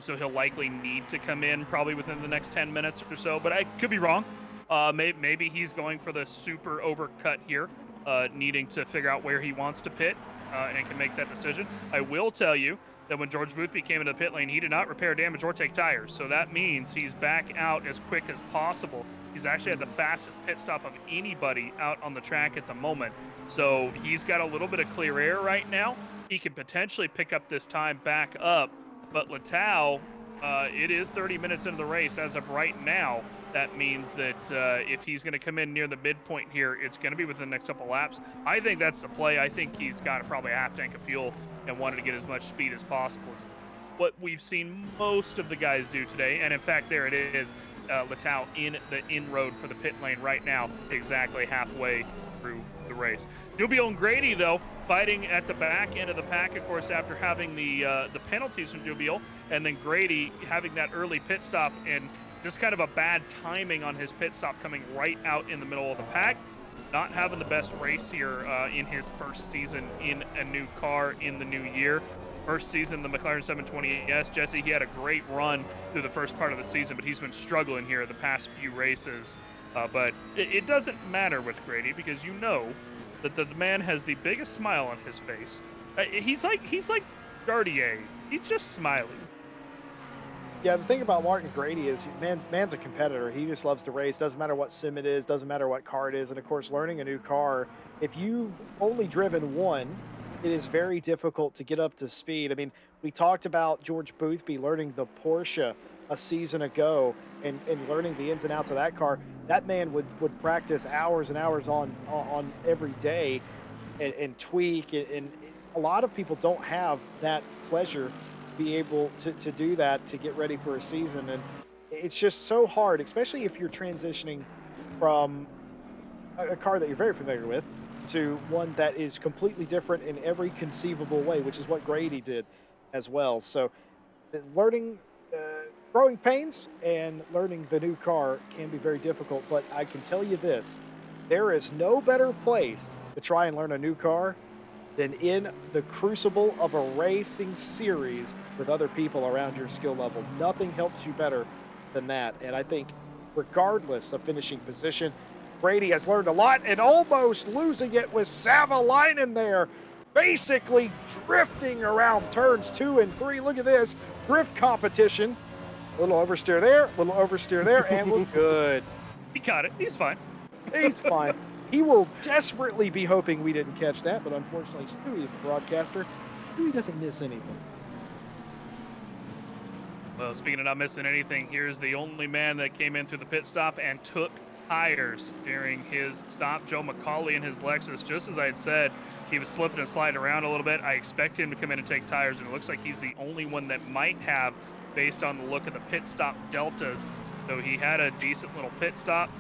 So he'll likely need to come in probably within the next 10 minutes or so, but I could be wrong. Maybe he's going for the super overcut here, needing to figure out where he wants to pit, and can make that decision. I will tell you that when George Boothby came into the pit lane, he did not repair damage or take tires. So that means he's back out as quick as possible. He's actually at the fastest pit stop of anybody out on the track at the moment. So he's got a little bit of clear air right now. He can potentially pick up this time back up. But Latal, it is 30 minutes into the race as of right now. That means that if he's going to come in near the midpoint here, it's going to be within the next couple laps. I think that's the play. I think he's got probably a half tank of fuel and wanted to get as much speed as possible. It's what we've seen most of the guys do today. And in fact, there it is, Latal in the inroad for the pit lane right now, exactly halfway through the race. Dubiel and Grady, though, fighting at the back end of the pack, of course, after having the penalties from Dubiel, and then Grady having that early pit stop and just kind of a bad timing on his pit stop coming right out in the middle of the pack. Not having the best race here in his first season in a new car in the new year. First season, the McLaren 720S. Jesse, he had a great run through the first part of the season, but he's been struggling here the past few races. But it doesn't matter with Grady because you know that the man has the biggest smile on his face. He's like Gardier. He's just smiling. Yeah, the thing about Martin Grady is, man's a competitor. He just loves to race. Doesn't matter what sim it is. Doesn't matter what car it is. And of course, learning a new car, if you've only driven one, it is very difficult to get up to speed. I mean, we talked about George Boothby learning the Porsche a season ago and learning the ins and outs of that car. That man would practice hours and hours on every day and tweak. And a lot of people don't have that pleasure be able to do that to get ready for a season, and it's just so hard, especially if you're transitioning from a car that you're very familiar with to one that is completely different in every conceivable way, which is what Grady did as well. So learning growing pains and learning the new car can be very difficult, but I can tell you this, there is no better place to try and learn a new car than in the crucible of a racing series with other people around your skill level. Nothing helps you better than that. And I think regardless of finishing position, Brady has learned a lot and almost losing it with Savalainen there, basically drifting around turns 2 and 3. Look at this drift competition. A little oversteer there, a little oversteer there, and we're good. He caught it. He's fine. He's fine. He will desperately be hoping we didn't catch that, but unfortunately, Stewie is the broadcaster. Stewie doesn't miss anything. Well, speaking of not missing anything, here's the only man that came in through the pit stop and took tires during his stop. Joe McCauley in his Lexus, just as I had said, he was slipping and sliding around a little bit. I expect him to come in and take tires, and it looks like he's the only one that might have, based on the look of the pit stop deltas. So he had a decent little pit stop.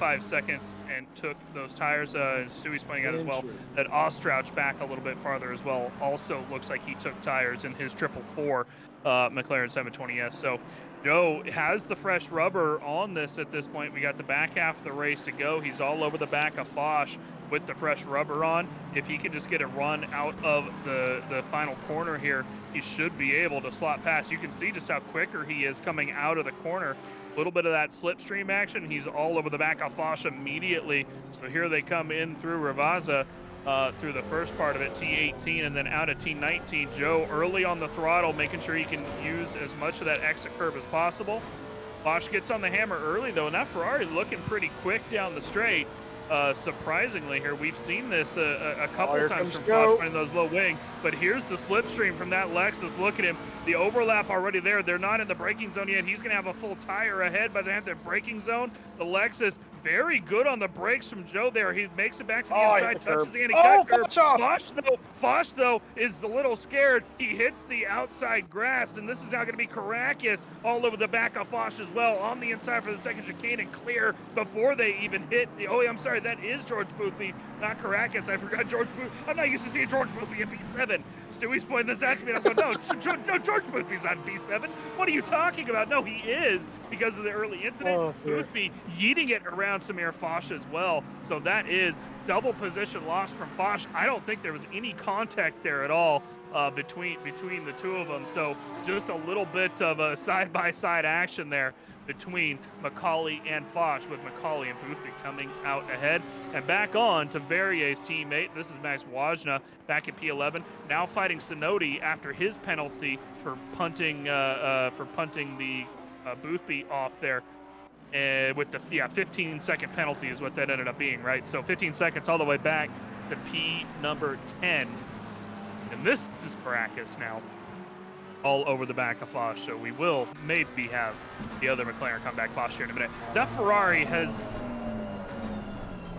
5 seconds and took those tires. Stewie's pointing out as well that Ostrauch back a little bit farther as well. Also looks like he took tires in his 444 McLaren 720S. So Joe has the fresh rubber on this at this point. We got the back half of the race to go. He's all over the back of Foch with the fresh rubber on. If he can just get a run out of the final corner here, he should be able to slot past. You can see just how quicker he is coming out of the corner. A little bit of that slipstream action. He's all over the back of Foch immediately. So here they come in through Ravazza. through the first part of it, T18, and then out of T19. Joe early on the throttle, making sure he can use as much of that exit curve as possible. Bosch gets on the hammer early, though, and that Ferrari looking pretty quick down the straight. Surprisingly here, we've seen this a couple times from Bosch running those low wing, but here's the slipstream from that Lexus. Look at him, the overlap already there. They're not in the braking zone yet. He's going to have a full tire ahead by the end of the braking zone. The Lexus, very good on the brakes from Joe there. He makes it back to the inside, touches the anti-cut curve. Foch, though, is a little scared. He hits the outside grass, and this is now going to be Caracas all over the back of Foch as well, on the inside for the second chicane and clear before they even hit the, oh, I'm sorry, that is George Boothby, not Caracas. I forgot George Boothby. I'm not used to seeing George Boothby in P7. Stewie's pointing this out to me, and I'm going, no, George Boothby's on P7. What are you talking about? No, he is, because of the early incident. Boothby yeeting it around Samir Foch as well. So that is double position loss from Foch. I don't think there was any contact there at all between the two of them. So just a little bit of a side-by-side action there between Macaulay and Foch, with Macaulay and Boothby coming out ahead. And back on to Verrier's teammate. This is Max Wajna back in P11, now fighting Sinodi after his penalty for punting the Boothby off there. With the 15-second penalty is what that ended up being, right? So 15 seconds all the way back to P number 10. And this is Caracas now all over the back of Foch. So we will maybe have the other McLaren come back Foch here in a minute. That Ferrari has,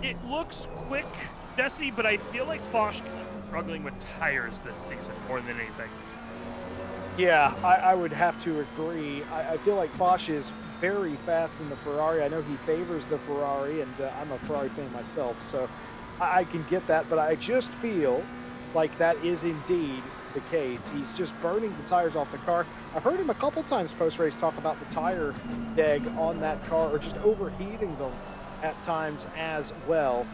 it looks quick, Jesse, but I feel like Foch keeps struggling with tires this season more than anything. Yeah, I would have to agree. I feel like Foch is very fast in the Ferrari. I know he favors the Ferrari, and I'm a Ferrari fan myself, so I can get that, but I just feel like that is indeed the case. He's just burning the tires off the car. I've heard him a couple times post-race talk about the tire deg on that car, or just overheating them at times as well.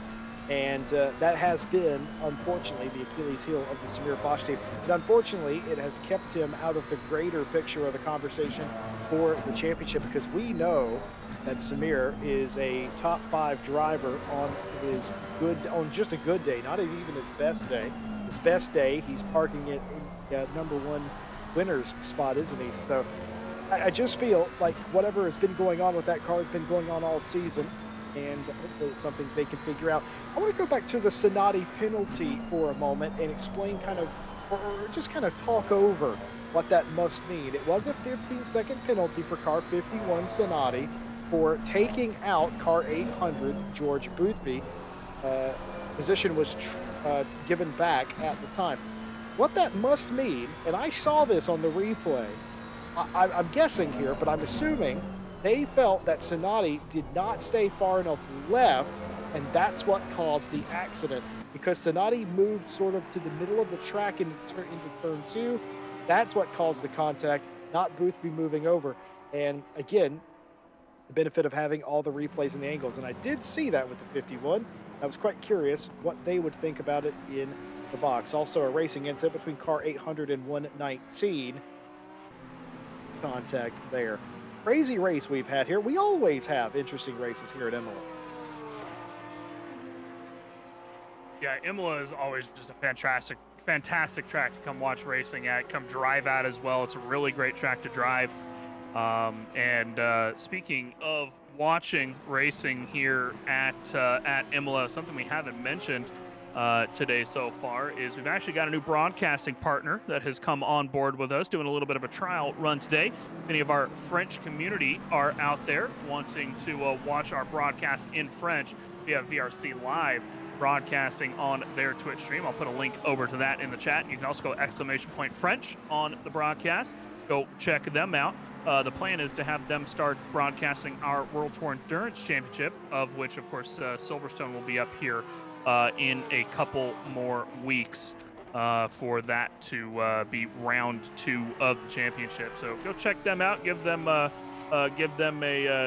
And that has been, unfortunately, the Achilles heel of the Samir Foch team. And unfortunately, it has kept him out of the greater picture of the conversation for the championship, because we know that Samir is a top 5 driver on just a good day, not even his best day. His best day, he's parking it in #1 winner's spot, isn't he? So I just feel like whatever has been going on with that car has been going on all season, and hopefully it's something they can figure out. I want to go back to the Sinodi penalty for a moment and explain or just kind of talk over what that must mean. It was a 15-second penalty for car 51 Sinodi for taking out car 800 George Boothby. Position was given back at the time. What that must mean, and I saw this on the replay, I'm guessing here, but I'm assuming they felt that Sinodi did not stay far enough left, and that's what caused the accident, because Sinodi moved sort of to the middle of the track into turn 2. That's what caused the contact, not Boothby moving over. And again, the benefit of having all the replays and the angles. And I did see that with the 51. I was quite curious what they would think about it in the box. Also, a racing incident between car 800 and 119. Contact there. Crazy race we've had here. We always have interesting races here at Imola. Yeah, Imola is always just a fantastic track to come watch racing at, come drive at as well. It's a really great track to drive. Speaking of watching racing here at Imola, something we haven't mentioned today so far is we've actually got a new broadcasting partner that has come on board with us, doing a little bit of a trial run today. Many of our French community are out there wanting to watch our broadcast in French via VRC Live, broadcasting on their Twitch stream. I'll put a link over to that in the chat. You can also go !French on the broadcast. Go check them out. The plan is to have them start broadcasting our World Tour Endurance Championship, of which, of course, Silverstone will be up here in a couple more weeks for that to be round 2 of the championship. So go check them out. Give them a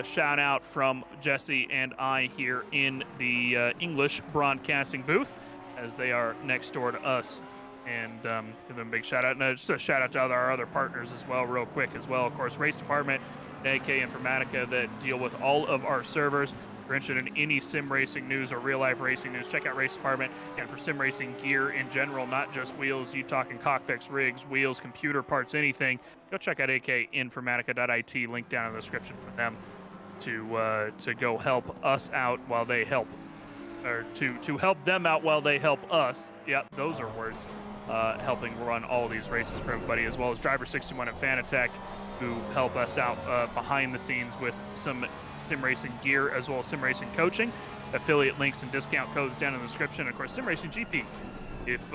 shout out from Jesse and I here in the English broadcasting booth, as they are next door to us. And give them a big shout out. And just a shout out to our other partners as well, real quick as well. Of course, Race Department, AK Informatica, that deal with all of our servers. you're interested in any sim racing news or real life racing news, check out Race Department. And for sim racing gear in general, not just wheels, you talking cockpits, rigs, wheels, computer parts, anything, go check out akinformatica.it, link down in the description for them to go help us out while they help, or to help them out while they help us. Yep, those are words. Helping run all these races for everybody, as well as Driver 61 at Fanatec, who help us out behind the scenes with some sim racing gear as well as sim racing coaching. Affiliate links and discount codes down in the description. Of course, Sim Racing GP. If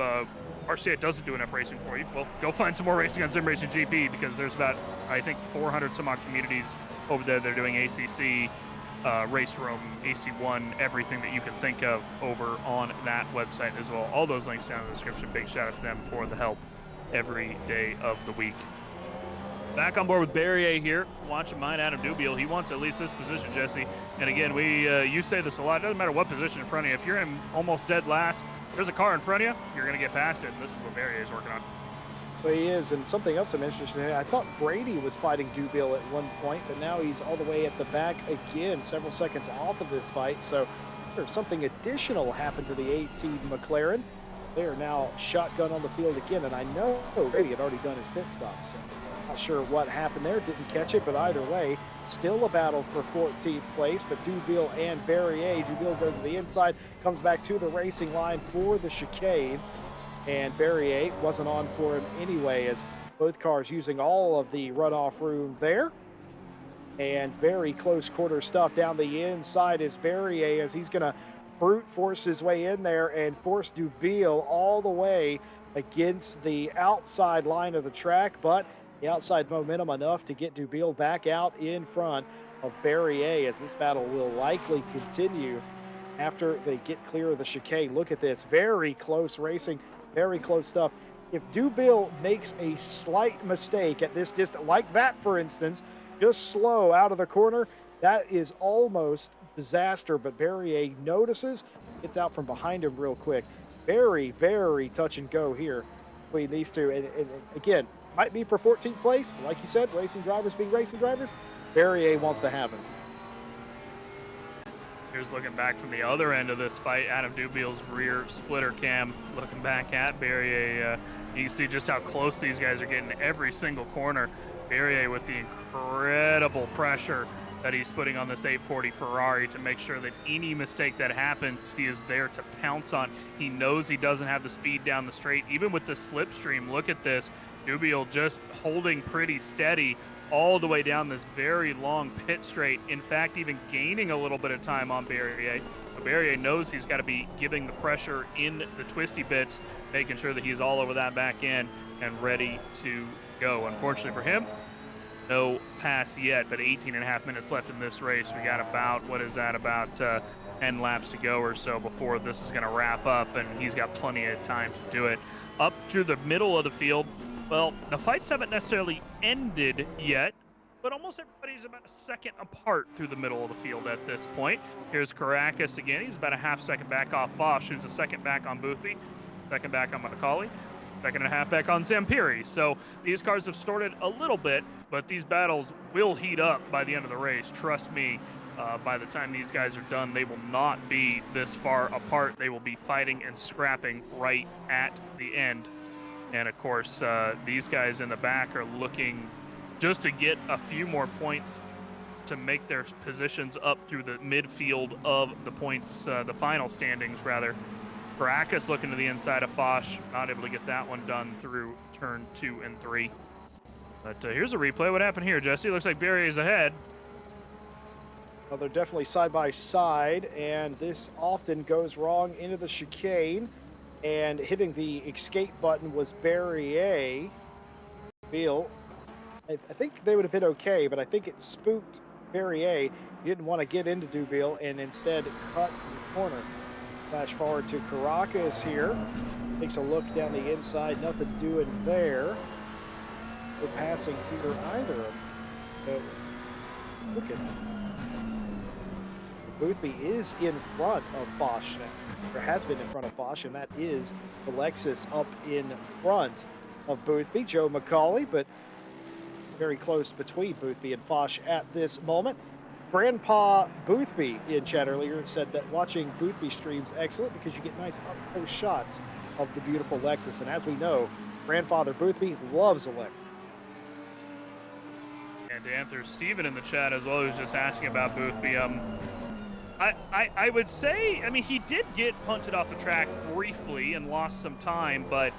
RCI doesn't do enough racing for you, well, go find some more racing on Sim Racing GP, because there's about, I think, 400 some odd communities over there. They're doing ACC, Race Room, AC1, everything that you can think of over on that website as well. All those links down in the description. Big shout out to them for the help every day of the week. Back on board with Barrier here, watching mine, Adam Dubiel. He wants at least this position, Jesse. And again, you say this a lot. It doesn't matter what position in front of you. If you're in almost dead last, there's a car in front of you, you're going to get past it. And this is what Barrier is working on. Well, he is, and something else I'm interested in. I thought Brady was fighting Dubiel at one point, but now he's all the way at the back again, several seconds off of this fight. So there's something additional happened to the 18 McLaren. They are now shotgun on the field again, and I know Brady had already done his pit stop, so not sure what happened there. Didn't catch it, but either way, still a battle for 14th place. But Dubiel and Barrier. Dubiel goes to the inside, comes back to the racing line for the chicane, and Barrier wasn't on for him anyway, as both cars using all of the runoff room there. And very close quarter stuff down the inside is Barrier, as he's going to brute force his way in there and force Dubiel all the way against the outside line of the track, but the outside momentum enough to get Dubiel back out in front of Barrier, as this battle will likely continue after they get clear of the chicane. Look at this, very close racing, very close stuff. If Dubiel makes a slight mistake at this distance, like that for instance, just slow out of the corner, that is almost disaster. But Barrier notices, gets out from behind him real quick. Very, very touch and go here between these two. And again, might be for 14th place, but like you said, racing drivers being racing drivers, Barrier wants to have him. Here's looking back from the other end of this fight, Adam Dubiel's rear splitter cam, looking back at Barrier. You can see just how close these guys are getting every single corner. Barrier with the incredible pressure that he's putting on this 840 Ferrari to make sure that any mistake that happens, he is there to pounce on. He knows he doesn't have the speed down the straight. Even with the slipstream, look at this. Dubiel just holding pretty steady all the way down this very long pit straight. In fact, even gaining a little bit of time on Barrier. Barrier knows he's got to be giving the pressure in the twisty bits, making sure that he's all over that back end and ready to go. Unfortunately for him, no pass yet, but 18 and a half minutes left in this race. We got about, what is that, about 10 laps to go or so before this is going to wrap up, and he's got plenty of time to do it. Up through the middle of the field, well, the fights haven't necessarily ended yet, but almost everybody's about a second apart through the middle of the field at this point. Here's Caracas again. He's about a half second back off Foch, who's a second back on Boothby, second back on Macaulay, second and a half back on Zampiri. So these cars have started a little bit, but these battles will heat up by the end of the race. Trust me, by the time these guys are done, they will not be this far apart. They will be fighting and scrapping right at the end. And of course, these guys in the back are looking just to get a few more points to make their positions up through the midfield of the points, the final standings rather. Caracas looking to the inside of Foch, not able to get that one done through turn 2 and 3. But here's a replay. What happened here, Jesse? Looks like Barrier's ahead. Well, they're definitely side by side, and this often goes wrong into the chicane. And hitting the escape button was Barrier. Feel, I think they would have been okay, but I think it spooked Barrier. He didn't want to get into Dubiel and instead cut the corner. Flash forward to Caracas here. Takes a look down the inside. Nothing doing there. No passing here either. So, look at Boothby is in front of Foch now. Or has been in front of Foch, and that is the Lexus up in front of Boothby. Joe Macaulay, but very close between Boothby and Foch at this moment. Grandpa Boothby in chat earlier said that watching Boothby streams excellent because you get nice up close shots of the beautiful Lexus. And as we know, Grandfather Boothby loves a Lexus. And to answer Steven in the chat as well, who's just asking about Boothby. I would say, I mean, he did get punted off the track briefly and lost some time, but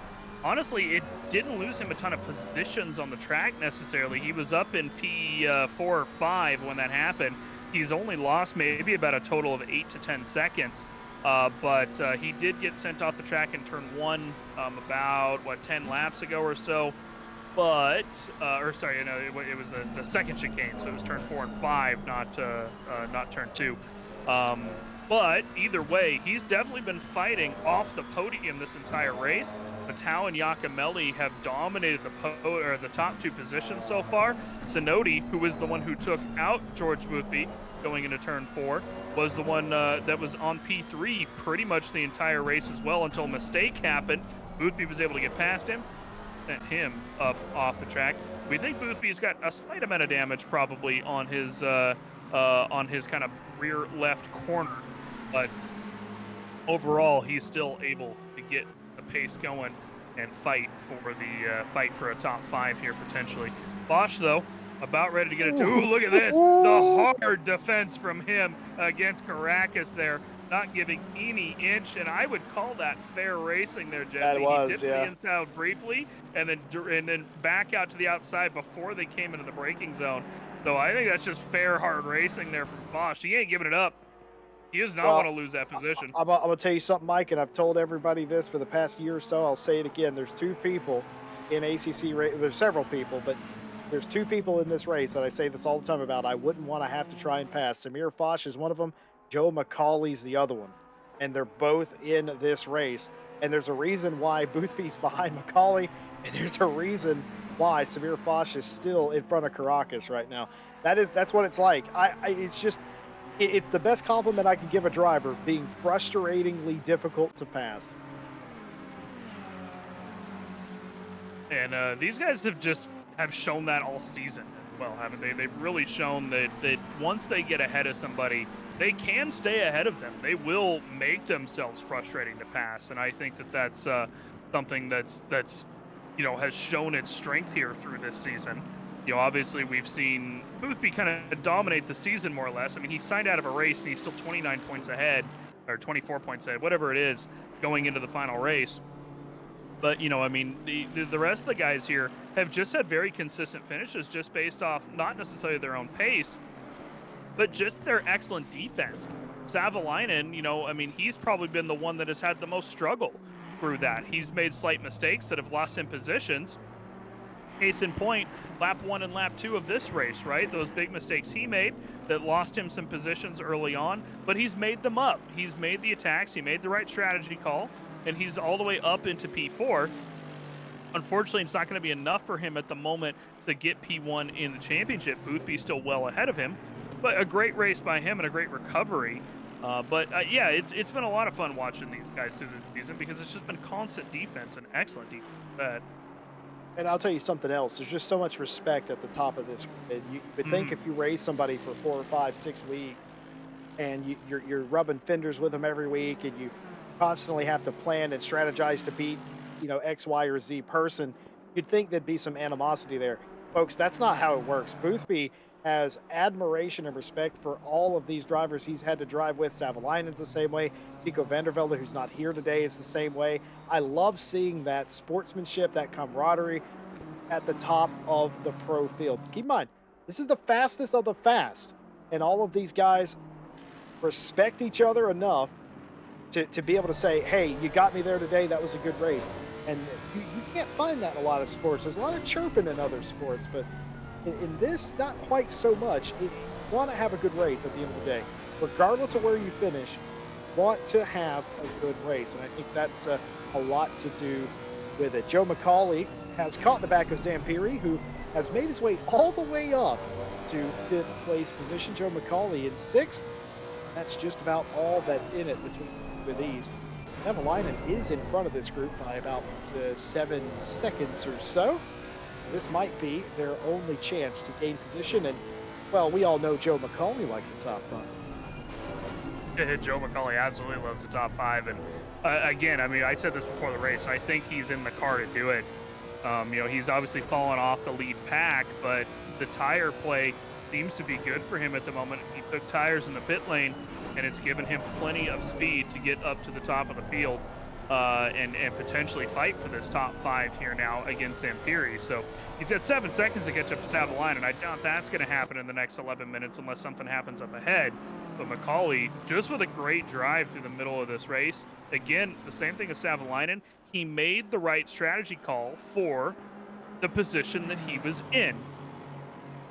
honestly, it didn't lose him a ton of positions on the track necessarily. He was up in P4 or 5 when that happened. He's only lost maybe about a total of 8 to 10 seconds, but he did get sent off the track in turn 1 about, 10 laps ago or so. But, or sorry, no, it was the second chicane, so it was turn 4 and 5, not turn 2. But either way, he's definitely been fighting off the podium this entire race. Matau and Giacomelli have dominated the top 2 positions so far. Sinodi, who was the one who took out George Boothby going into turn 4, was the one that was on P3 pretty much the entire race as well until a mistake happened. Boothby was able to get past him, sent him up off the track. We think Boothby's got a slight amount of damage probably on his kind of rear left corner, but overall he's still able to get the pace going and fight for a top 5 here potentially. Bosch though about ready to get it to. Ooh, look at this, the hard defense from him against Caracas there, not giving any inch, and I would call that fair racing there, Jesse. He dipped to the inside briefly and then back out to the outside before they came into the braking zone. So I think that's just fair, hard racing there from Bosch. He ain't giving it up. He does not want to lose that position. I'm going to tell you something, Mike, and I've told everybody this for the past year or so. I'll say it again. There's 2 people in ACC race. There's several people, but there's 2 people in this race that I say this all the time about. I wouldn't want to have to try and pass. Samir Foch is one of them. Joe McCauley's the other one. And they're both in this race. And there's a reason why Boothby's behind McCauley, and there's a reason why Samir Foch is still in front of Caracas right now. That's what it's like. It's the best compliment I can give a driver, being frustratingly difficult to pass. And these guys have shown that all season as well, haven't they? They've really shown that once they get ahead of somebody, they can stay ahead of them. They will make themselves frustrating to pass, and I think that's something that's has shown its strength here through this season. Obviously we've seen Boothby kind of dominate the season more or less. I mean, he signed out of a race and he's still 29 points ahead, or 24 points ahead, whatever it is, going into the final race. But, I mean, the rest of the guys here have just had very consistent finishes just based off not necessarily their own pace, but just their excellent defense. Savalainen, I mean, he's probably been the one that has had the most struggle through that. He's made slight mistakes that have lost him positions. Case in point, lap 1 and lap 2 of this race, right? Those big mistakes he made that lost him some positions early on, but he's made them up. He's made the attacks, he made the right strategy call, and he's all the way up into P4. Unfortunately, it's not going to be enough for him at the moment to get P1 in the championship. Boothby's still well ahead of him, but a great race by him and a great recovery. Yeah, it's been a lot of fun watching these guys through this season because it's just been constant defense and excellent defense. And I'll tell you something else. There's just so much respect at the top of this. And you would think if you raise somebody for 4 or 5, 6 weeks, and you're rubbing fenders with them every week, and you constantly have to plan and strategize to beat, X, Y, or Z person, you'd think there'd be some animosity there. Folks, that's not how it works. Boothby has admiration and respect for all of these drivers he's had to drive with. Savalainen's the same way. Tico Vandervelde, who's not here today, is the same way. I love seeing that sportsmanship, that camaraderie at the top of the pro field. Keep in mind, this is the fastest of the fast, and all of these guys respect each other enough to be able to say, hey, you got me there today, that was a good race. And you can't find that in a lot of sports. There's a lot of chirping in other sports, but in this, not quite so much. You want to have a good race at the end of the day. Regardless of where you finish, you want to have a good race. And I think that's a lot to do with it. Joe McCauley has caught the back of Zampiri, who has made his way all the way up to 5th place position. Joe McCauley in 6th. That's just about all that's in it between these. Savalainen is in front of this group by about 7 seconds or so. This might be their only chance to gain position, and Well, we all know Joe McCauley likes the top five. Joe McCauley absolutely loves the top five, and again, I mean, I said this before the race. I think he's in the car to do it. He's obviously fallen off the lead pack, but the tire play seems to be good for him at the moment. He took tires in the pit lane, and it's given him plenty of speed to get up to the top of the field and potentially fight for this top five here now against Zampiri. So he's at 7 seconds to catch up to Savalainen, and I doubt that's going to happen in the next 11 minutes unless something happens up ahead. But McCauley, just with a great drive through the middle of this race, again, the same thing as Savalainen, he made the right strategy call for the position that he was in.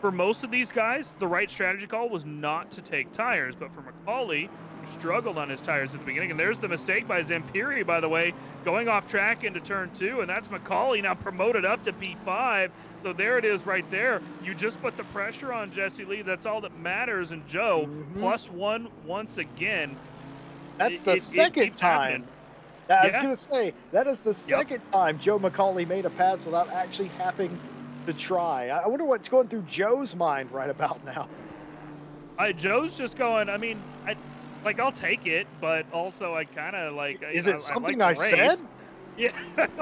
For most of these guys, the right strategy call was not to take tires, but for McCauley, who struggled on his tires at the beginning, and there's the mistake by Zampiri, by the way, going off track into turn 2, and that's McCauley now promoted up to P5. So there it is right there. You just put the pressure on Jesse Lee. That's all that matters. And Joe, +1 once again. That's the second time. I was going to say, that is the second time Joe McCauley made a pass without actually having to try. I wonder what's going through Joe's mind right about now. Joe's just going, I mean, I'll take it, but also I kind of like. Is it something I said? Yeah,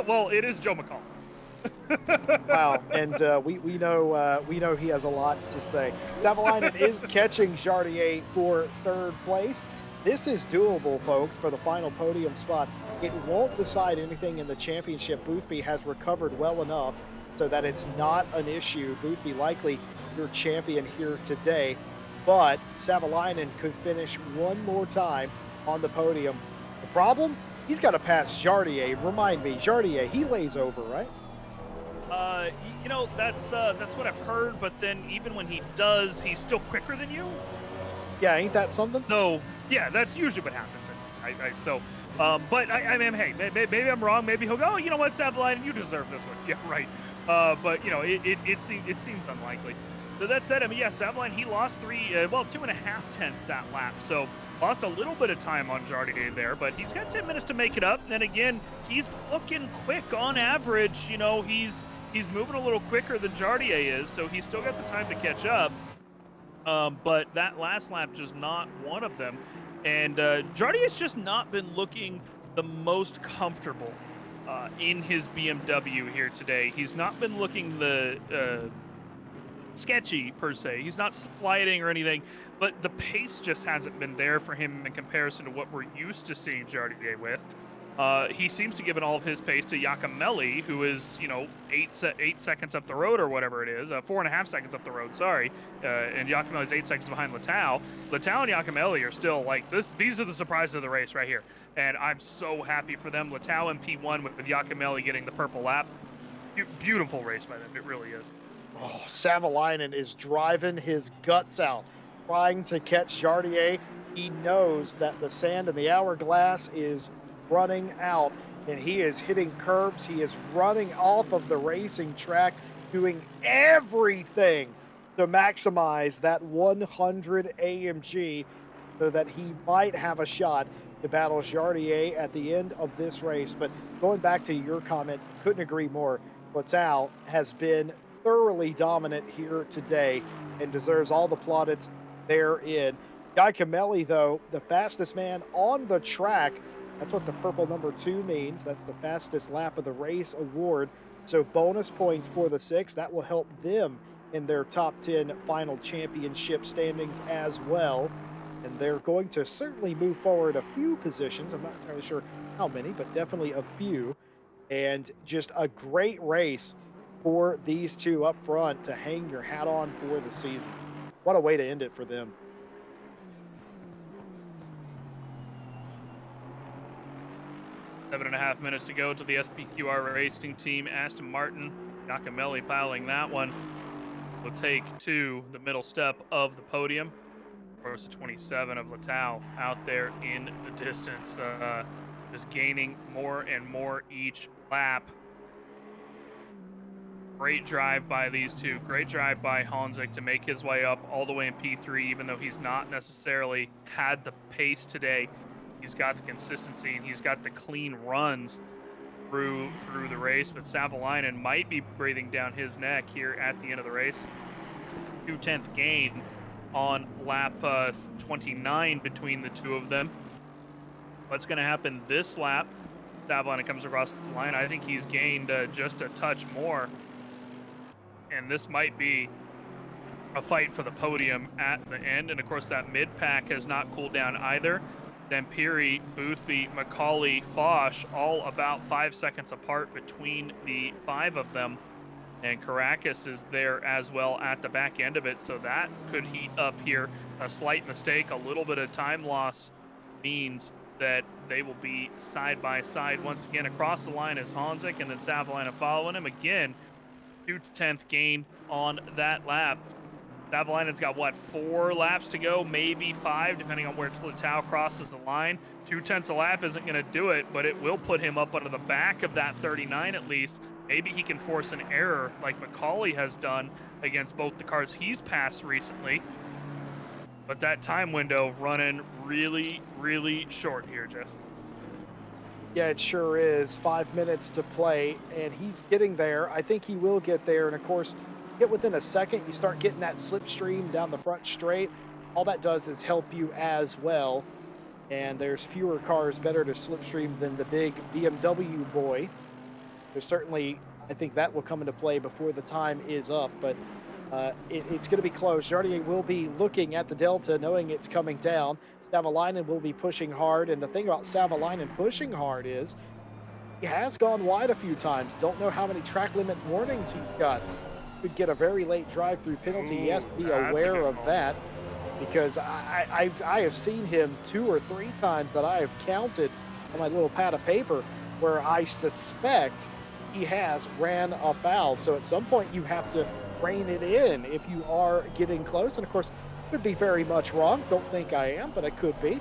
well, it is Joe McCauley. Wow, and we know he has a lot to say. Savalainen is catching Jardier for third place. This is doable, folks, for the final podium spot. It won't decide anything in the championship. Boothby has recovered well enough so that it's not an issue. Boothby likely your champion here today, but Savalainen could finish one more time on the podium. The problem? He's got to pass Jardier. Remind me, Jardier, he lays over, right? That's what I've heard, but then even when he does, he's still quicker than you. Yeah, ain't that something? So, yeah, that's usually what happens. But I mean, hey, maybe I'm wrong. Maybe he'll go, oh, you know what, Savalainen, you deserve this one. Yeah, right. But, it seems unlikely. So that said, I mean, yeah, Savalainen, he lost 2.5 tenths that lap. So lost a little bit of time on Jardier there, but he's got 10 minutes to make it up. And then again, he's looking quick on average. He's moving a little quicker than Jardier is, so he's still got the time to catch up. But that last lap just not one of them. And Jardier's just not been looking the most comfortable in his BMW here today. He's not been looking the sketchy per se. He's not sliding or anything, but the pace just hasn't been there for him in comparison to what we're used to seeing Jardier with. He seems to give all of his pace to Giacomelli, who is, 8 seconds up the road or whatever it is, 4.5 seconds up the road, sorry. And Giacomelli's 8 seconds behind Letao. Letao and Giacomelli are still like this. These are the surprises of the race right here. And I'm so happy for them. Letao in P1 with Giacomelli getting the purple lap. Beautiful race by them. It really is. Oh, Savalainen is driving his guts out, trying to catch Jardier. He knows that the sand in the hourglass is running out, and he is hitting curbs. He is running off of the racing track, doing everything to maximize that 100 AMG so that he might have a shot to battle Jardier at the end of this race. But going back to your comment, couldn't agree more. Letao has been thoroughly dominant here today and deserves all the plaudits therein. Giacomelli, though, the fastest man on the track. That's what the purple number 2 means. That's the fastest lap of the race award. So bonus points for the 6. That will help them in their top 10 final championship standings as well. And they're going to certainly move forward a few positions. I'm not entirely sure how many, but definitely a few. And just a great race for these two up front to hang your hat on for the season. What a way to end it for them. Seven and a half minutes to go to the SPQR Racing Team. Aston Martin, Giacomelli piloting that one. Will take to the middle step of the podium. Of course, the 27 of Letao out there in the distance, just gaining more and more each lap. Great drive by these two. Great drive by Honzik to make his way up all the way in P3, even though he's not necessarily had the pace today. He's got the consistency and he's got the clean runs through the race, but Savalainen might be breathing down his neck here at the end of the race. 2/10 gain on lap 29 between the two of them. What's going to happen this lap? Savalainen comes across the line. I think he's gained just a touch more. And this might be a fight for the podium at the end. And of course, that mid pack has not cooled down either. Dampiri, Boothby, McCauley, Foch, all about 5 seconds apart between the 5 of them. And Caracas is there as well at the back end of it. So that could heat up here. A slight mistake, a little bit of time loss means that they will be side by side once again. Across the line is Honzik, and then Savalainen following him again. 2/10 gain on that lap. Savalainen's got, what, 4 laps to go, maybe 5, depending on where Tlatau crosses the line. 2/10 a lap isn't going to do it, but it will put him up under the back of that 39 at least. Maybe he can force an error like McCauley has done against both the cars he's passed recently. But that time window running really, really short here, Jess. Yeah, it sure is. 5 minutes to play, and he's getting there. I think he will get there. And of course, get within a second, you start getting that slipstream down the front straight. All that does is help you as well. And there's fewer cars better to slipstream than the big BMW boy. There's certainly, I think that will come into play before the time is up, but it's going to be close. Jardier will be looking at the delta, knowing it's coming down. Savalainen will be pushing hard, and the thing about Savalainen pushing hard is he has gone wide a few times. Don't know how many track limit warnings he's got. Could get a very late drive-through penalty. He has to be aware of that, because I have seen him 2 or 3 times that I have counted on my little pad of paper where I suspect he has ran a foul. So at some point you have to rein it in if you are getting close. And of course, could be very much wrong. Don't think I am, but I could be.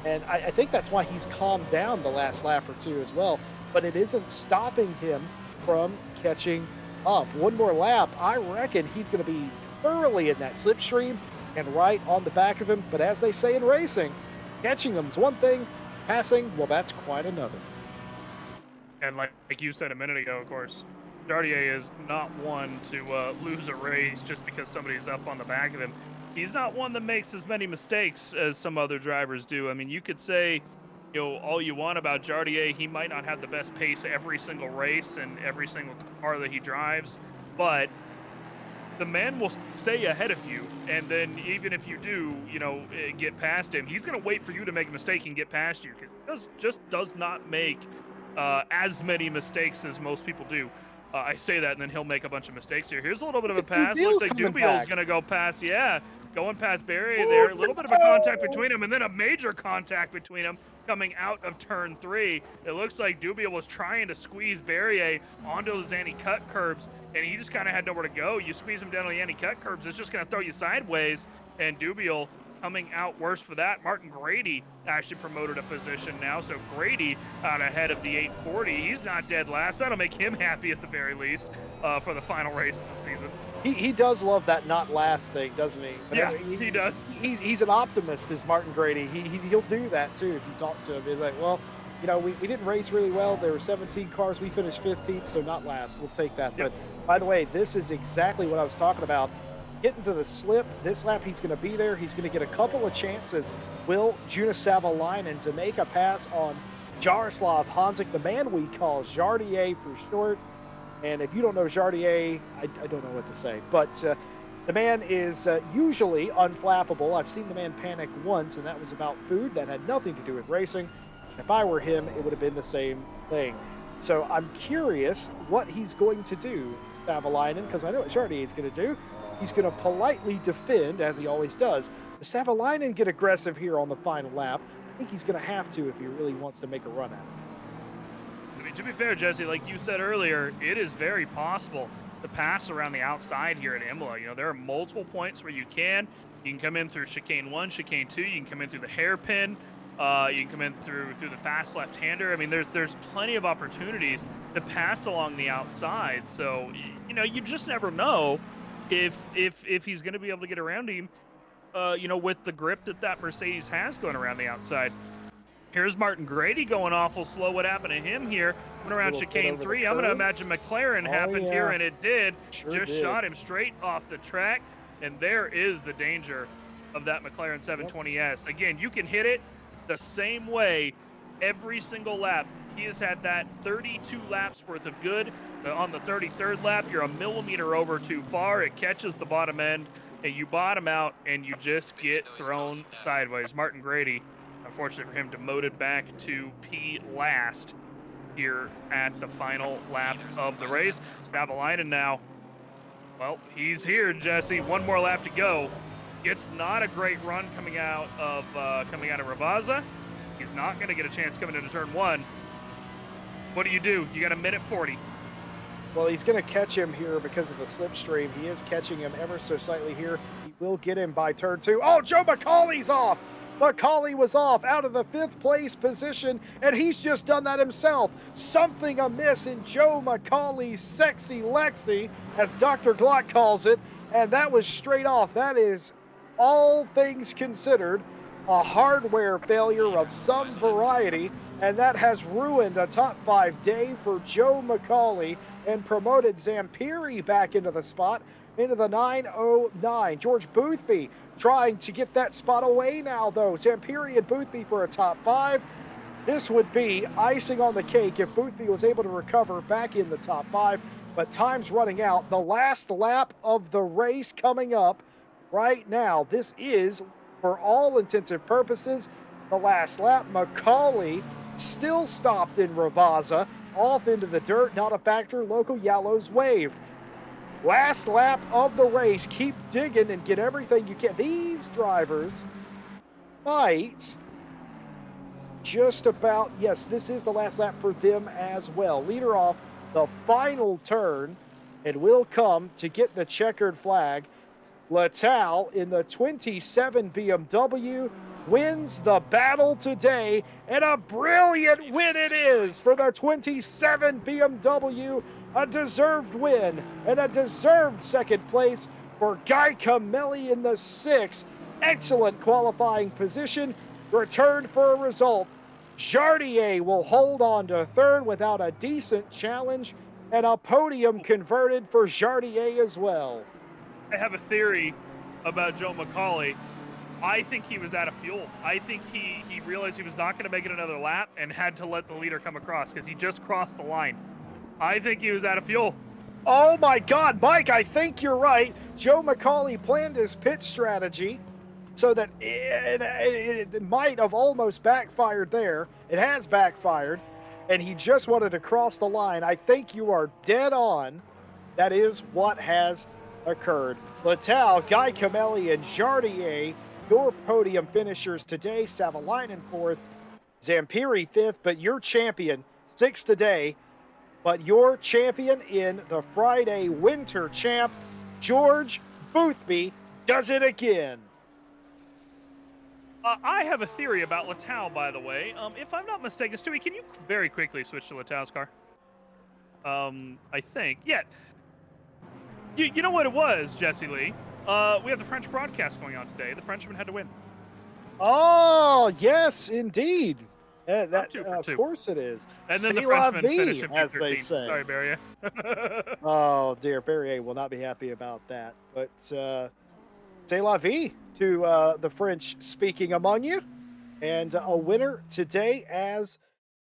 And I think that's why he's calmed down the last lap or 2 as well. But it isn't stopping him from catching up. One more lap, I reckon he's going to be thoroughly in that slipstream and right on the back of him. But as they say in racing, catching them's one thing, passing, well, that's quite another. And like you said a minute ago, of course, Jardier is not one to lose a race just because somebody's up on the back of him. He's not one that makes as many mistakes as some other drivers do. I mean, you could say, you know, all you want about Jardier. He might not have the best pace every single race and every single car that he drives, but the man will stay ahead of you. And then even if you do, you know, get past him, he's going to wait for you to make a mistake and get past you, because he just does not make as many mistakes as most people do. I say that, and then he'll make a bunch of mistakes here. Here's a little bit of a pass. Looks like Dubiel's going to go past. Yeah, going past Barry there. A little bit of a contact between him, and then a major contact between them coming out of turn 3. It looks like Dubiel was trying to squeeze Barrier onto those anti-cut curbs, and he just kind of had nowhere to go. You squeeze him down on the anti-cut curbs, it's just going to throw you sideways, and Dubiel coming out worse for that. Martin Grady actually promoted a position now, so Grady out ahead of the 840. He's not dead last. That'll make him happy at the very least for the final race of the season. He does love that not last thing, doesn't he? But yeah, he does. He's an optimist, is Martin Grady. He'll do that too if you talk to him. He's like, well, you know, we didn't race really well. There were 17 cars. We finished 15th, so not last. We'll take that. Yep. But by the way, this is exactly what I was talking about. Getting to the slip, this lap he's going to be there. He's going to get a couple of chances. Will Jonas Savalainen to make a pass on Jaroslav Honzik, the man we call Jardier for short. And if you don't know Jardier, I don't know what to say. But the man is usually unflappable. I've seen the man panic once, and that was about food. That had nothing to do with racing. If I were him, it would have been the same thing. So I'm curious what he's going to do, Savalainen, because I know what Jardier is going to do. He's going to politely defend, as he always does. Does Savalainen get aggressive here on the final lap? I think he's going to have to if he really wants to make a run at it. I mean, to be fair, Jesse, like you said earlier, it is very possible to pass around the outside here at Imola. You know, there are multiple points where you can. You can come in through chicane 1, chicane 2. You can come in through the hairpin. You can come in through the fast left-hander. I mean, there's plenty of opportunities to pass along the outside. So, you know, you just never know if he's going to be able to get around him, you know, with the grip that Mercedes has going around the outside. Here's Martin Grady going awful slow. What happened to him here? Went around chicane 3. I'm going to imagine McLaren happened here, and it did. Just shot him straight off the track. And there is the danger of that McLaren 720S. Again, you can hit it the same way every single lap. He has had that 32 laps worth of good. On the 33rd lap, you're a millimeter over too far. It catches the bottom end, and you bottom out, and you just get thrown sideways. Martin Grady, unfortunately for him, demoted back to P last here at the final lap of the race. Savalainen now, well, he's here, Jesse. One more lap to go. It's not a great run coming out of Ravaza. He's not going to get a chance coming into turn one. What do? You got a minute 40. Well, he's going to catch him here because of the slipstream. He is catching him ever so slightly here. He will get him by turn two. Oh, Joe McCauley's off. McCauley was off out of the 5th place position, and he's just done that himself. Something amiss in Joe McCauley's sexy Lexi, as Dr. Glock calls it, and that was straight off. That is, all things considered, a hardware failure of some variety, and that has ruined a top 5 day for Joe McCauley and promoted Zampiri back into the spot, into the 909. George Boothby trying to get that spot away now, though. Zampiri and Boothby for a top 5. This would be icing on the cake if Boothby was able to recover back in the top 5, but time's running out. The last lap of the race coming up right now. This is, for all intensive purposes, the last lap. McCauley still stopped in Ravaza, off into the dirt, not a factor. Local yellows waved. Last lap of the race. Keep digging and get everything you can. These drivers might just about, yes, this is the last lap for them as well. Leader off the final turn and will come to get the checkered flag. Letal in the 27 BMW wins the battle today, and a brilliant win it is for the 27 BMW. A deserved win and a deserved second place for Guy Camelli in the 6th. Excellent qualifying position. Returned for a result. Jardier will hold on to 3rd without a decent challenge, and a podium converted for Jardier as well. I have a theory about Joe McCauley. I think he was out of fuel. I think he realized he was not going to make it another lap and had to let the leader come across because he just crossed the line. I think he was out of fuel. Oh my God, Mike, I think you're right. Joe McCauley planned his pit strategy so that it might have almost backfired there. It has backfired, and he just wanted to cross the line. I think you are dead on. That is what has occurred. Letal, Guy Camelli, and Jardier, your podium finishers today. Savalainen 4th, Zampiri 5th, but your champion, 6th today. But your champion in the Friday Winter Champ, George Boothby, does it again. I have a theory about Letal, by the way. If I'm not mistaken, Stewie, can you very quickly switch to Letal's car? I think. Yeah. You know what it was, Jesse Lee? We have the French broadcast going on today. The Frenchman had to win. Oh, yes, indeed. That, two for of two. Course it is. And then the C'est Frenchman la vie, finished in as P13. they say. Sorry, Barry. Oh, dear. Barrier will not be happy about that. But c'est la vie to the French speaking among you. And a winner today as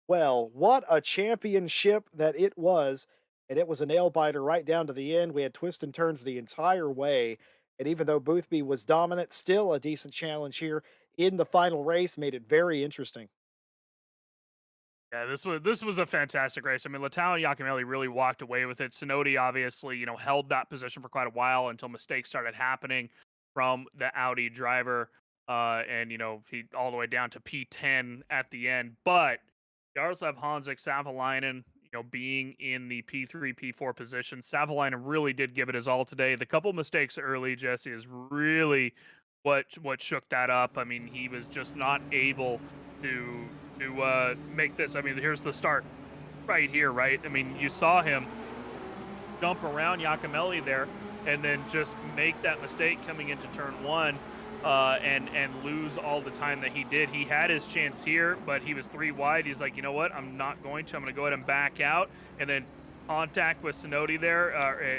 well. What a championship that it was. And it was a nail biter right down to the end. We had twists and turns the entire way. And even though Boothby was dominant, still a decent challenge here in the final race made it very interesting. Yeah, this was a fantastic race. I mean, Letal and Giacomelli really walked away with it. Sinodi obviously, held that position for quite a while until mistakes started happening from the Audi driver, and he all the way down to P10 at the end. But Jaroslav Hanzik, Savalainen, being in the P3, P4 position, Savalainen really did give it his all today. The couple mistakes early, Jesse, is really what shook that up. I mean, he was just not able to make this. I mean, here's the start right here, right? I mean, you saw him jump around Giacomelli there and then just make that mistake coming into turn one, and lose all the time that he did. He had his chance here, but he was 3 wide. He's like, you know what? I'm not going to. I'm going to go ahead and back out. And then contact with Sinodi there,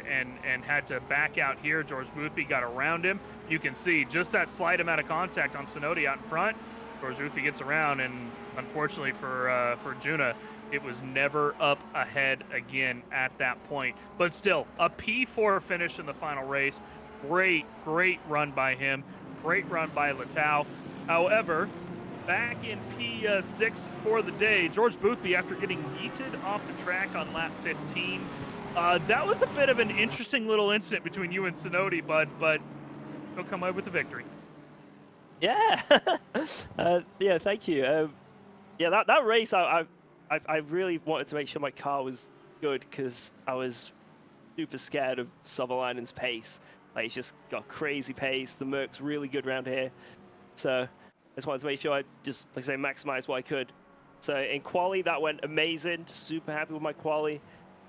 and had to back out here. George Boothby got around him. You can see just that slight amount of contact on Sinodi out in front. George Boothby gets around, and unfortunately for Juna, it was never up ahead again at that point. But still, a P4 finish in the final race. Great run by him. Great run by Letao. However, back in P6 for the day, George Boothby, after getting yeeted off the track on lap 15, that was a bit of an interesting little incident between you and Sinodi, bud, but he'll come away with the victory. Yeah, yeah, thank you. Yeah, that race, I really wanted to make sure my car was good because I was super scared of Sutherland's pace. Like, he's just got crazy pace. The Merc's really good around here, so I just wanted to make sure I just, like I say, maximize what I could. So in quali, that went amazing. Super happy with my quali.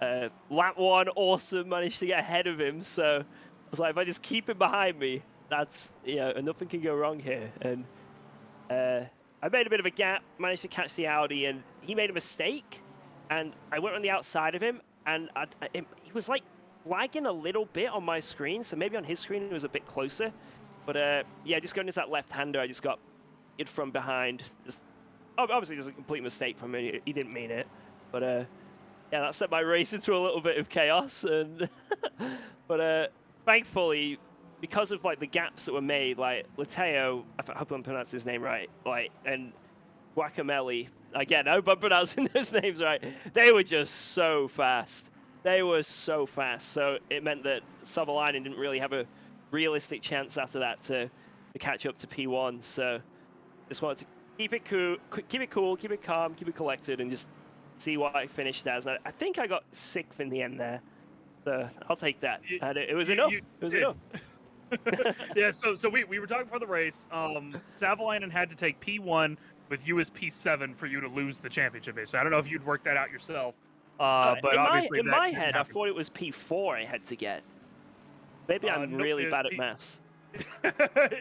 Lap 1, awesome. Managed to get ahead of him. So I was like, if I just keep him behind me, that's, you know, nothing can go wrong here. And I made a bit of a gap, managed to catch the Audi, and he made a mistake. And I went on the outside of him, and he was like lagging a little bit on my screen. So maybe on his screen it was a bit closer. But yeah, just going into that left-hander, I just got it from behind. Just obviously, there's a complete mistake from him. He didn't mean it. But yeah, that set my race into a little bit of chaos. And but thankfully, because of like the gaps that were made, like Leteo, I hope I'm pronouncing his name right, like, and Guacamele, again, I hope I'm pronouncing those names right. They were just so fast. They were so fast. So it meant that Sutherland didn't really have a realistic chance after that to catch up to P1. So just wanted to keep it cool, keep it calm, keep it collected, and just see what I finished as. And I think I got 6th in the end there. So I'll take that. And it was enough. It was enough. Yeah, so we were talking for the race. Savalainen had to take P1 with you as P7 for you to lose the championship. So I don't know if you'd worked that out yourself. But obviously in my head, I thought it was P4 I had to get. Maybe I'm really bad at maths.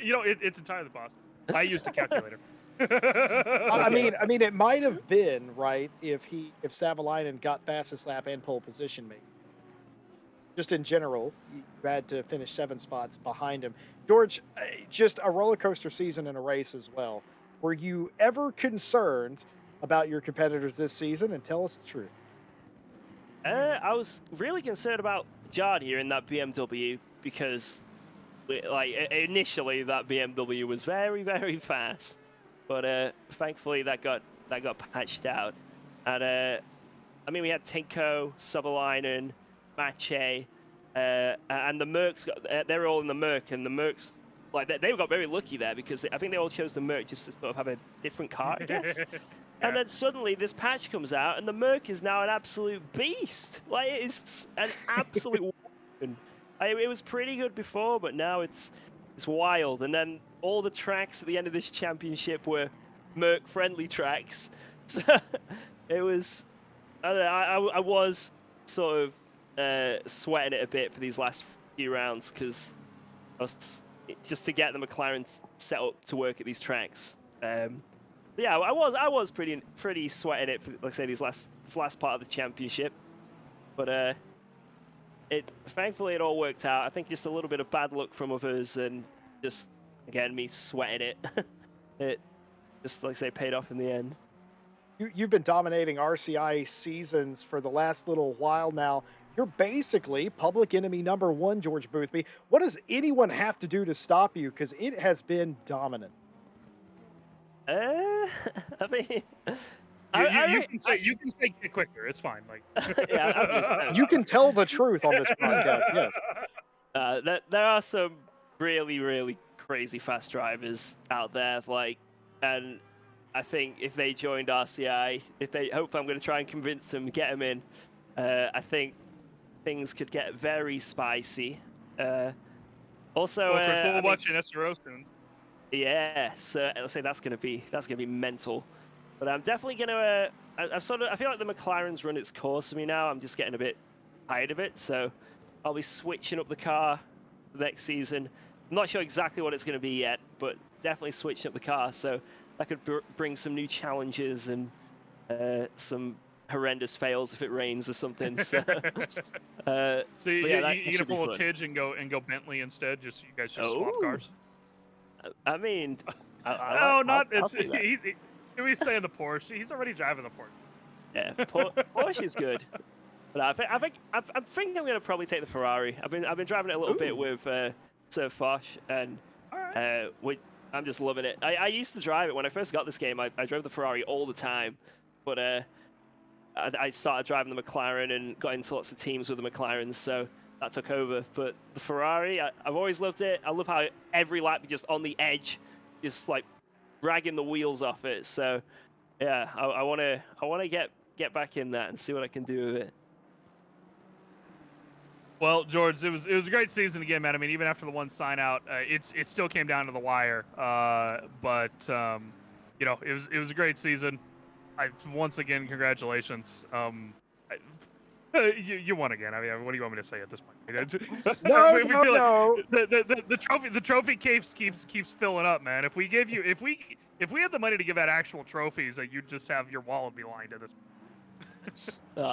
You know, it's entirely possible. I used a calculator. I mean, it might have been right if Savalainen got fastest lap and pole position, maybe. Just in general, you had to finish 7 spots behind him. George, just a roller coaster season in a race as well. Were you ever concerned about your competitors this season? And tell us the truth. I was really concerned about Jard here in that BMW because, like, initially that BMW was very, very fast, but thankfully that got patched out. And I mean, we had Tinko, Sutherland, Mache, and the Mercs. They're all in the Merc, and the Mercs, like, they got very lucky there because I think they all chose the Merc just to sort of have a different car, I guess. Yeah. And then suddenly this patch comes out, and the Merc is now an absolute beast. Like, it is an absolute weapon. It was pretty good before, but now it's wild. And then all the tracks at the end of this championship were Merc-friendly tracks. So it was, I was sort of sweating it a bit for these last few rounds because just to get the McLaren set up to work at these tracks. Yeah, I was pretty sweating it for, like I say, this last part of the championship, but thankfully it all worked out. I think just a little bit of bad luck from others, and just again me sweating it. It just, like I say, paid off in the end. You've been dominating RCI seasons for the last little while now. You're basically public enemy #1, George Boothby. What does anyone have to do to stop you? Because it has been dominant. I mean, you can say get quicker. It's fine. Like, yeah, you can tell the truth on this podcast. Yes. There are some really, really crazy fast drivers out there. Like, and I think if they joined RCI, hopefully I'm going to try and convince them, get them in. I think things could get very spicy. Also, well, of course, we'll watch an SRO soon. Yeah, so let's say that's gonna be mental. But I'm definitely gonna. I feel like the McLaren's run its course for me now. I'm just getting a bit tired of it, so I'll be switching up the car for the next season. I'm not sure exactly what it's gonna be yet, but definitely switching up the car. So that could bring some new challenges and some horrendous fails if it rains or something. So, So but yeah, that you gonna should be pull a fun. Tidge and go Bentley instead? Just you guys just swap Oh, cars? I mean, I No, like. not I'll it's take that. he's saying the Porsche. He's already driving the Porsche. Yeah, Porsche is good. But I think I'm gonna probably take the Ferrari. I've been driving it a little bit Ooh. with Sir Fosh, and All right. I'm just loving it. I used to drive it when I first got this game. I drove the Ferrari all the time, but I started driving the McLaren and got into lots of teams with the McLarens, so that took over. But the Ferrari, I've always loved it. I love how every lap you're just on the edge, just like dragging the wheels off it. So yeah, I wanna get back in that and see what I can do with it. Well, George, it was a great season again, man. I mean, even after the one sign out, it still came down to the wire. But you know, it was a great season. Once again, congratulations. You won again. I mean, what do you want me to say at this point? No, we no, feel like no. the trophy case keeps filling up, man. If we had the money to give out actual trophies, that you'd just have your wallet be lined at this point.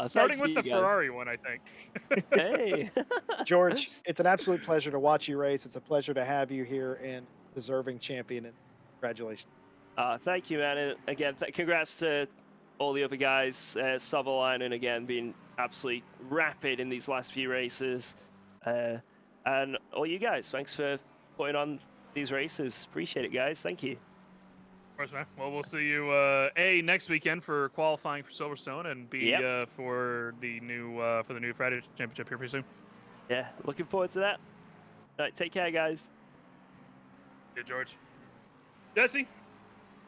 Starting with the Ferrari one, I think. Hey, George, it's an absolute pleasure to watch you race. It's a pleasure to have you here and deserving champion. And congratulations. Thank you, man. And again, congrats to all the other guys. Sutherland, again, being absolutely rapid in these last few races. And all you guys, thanks for putting on these races. Appreciate it, guys. Thank you. Of course, man. Well, we'll see you A, next weekend for qualifying for Silverstone, and B, for the new Friday Championship here pretty soon. Yeah, looking forward to that. All right, take care, guys. Yeah, George. Jesse,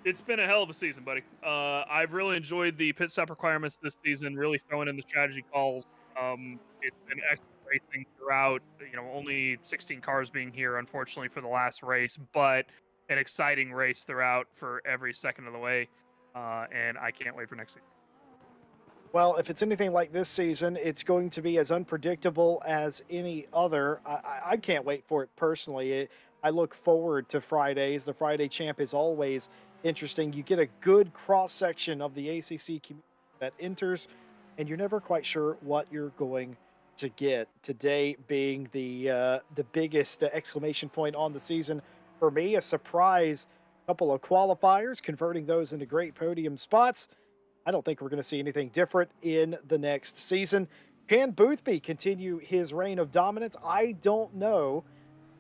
it's been a hell of a season, buddy. I've really enjoyed the pit stop requirements this season, really throwing in the strategy calls. It's been excellent racing throughout, you know, only 16 cars being here, unfortunately, for the last race, but an exciting race throughout for every second of the way. And I can't wait for next season. Well, if it's anything like this season, it's going to be as unpredictable as any other. I can't wait for it personally. I look forward to Fridays. The Friday Champ is always interesting. You get a good cross section of the ACC community that enters, and you're never quite sure what you're going to get. Today being the biggest exclamation point on the season for me, a surprise couple of qualifiers, converting those into great podium spots. I don't think we're going to see anything different in the next season. Can Boothby continue his reign of dominance? I don't know.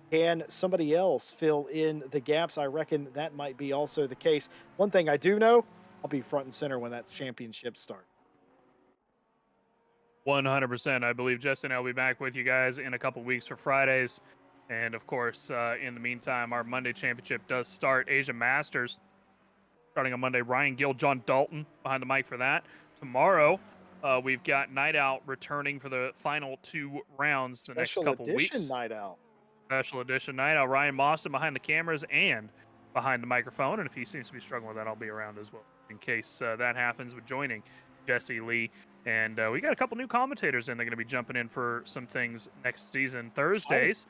Can somebody else fill in the gaps? I reckon that might be also the case. One thing I do know, I'll be front and center when that championship starts. 100%. I believe Jesse and I will be back with you guys in a couple weeks for Fridays. And of course, in the meantime, our Monday championship does start. Asia Masters starting on Monday. Ryan Gill, John Dalton behind the mic for that. Tomorrow, we've got Night Out returning for the final 2 rounds the next couple weeks. Night Out. Special edition Night Out. Ryan Mawson behind the cameras and behind the microphone. And if he seems to be struggling with that, I'll be around as well in case that happens with joining Jesse Lee. And we got a couple new commentators in. They're going to be jumping in for some things next season. Thursdays,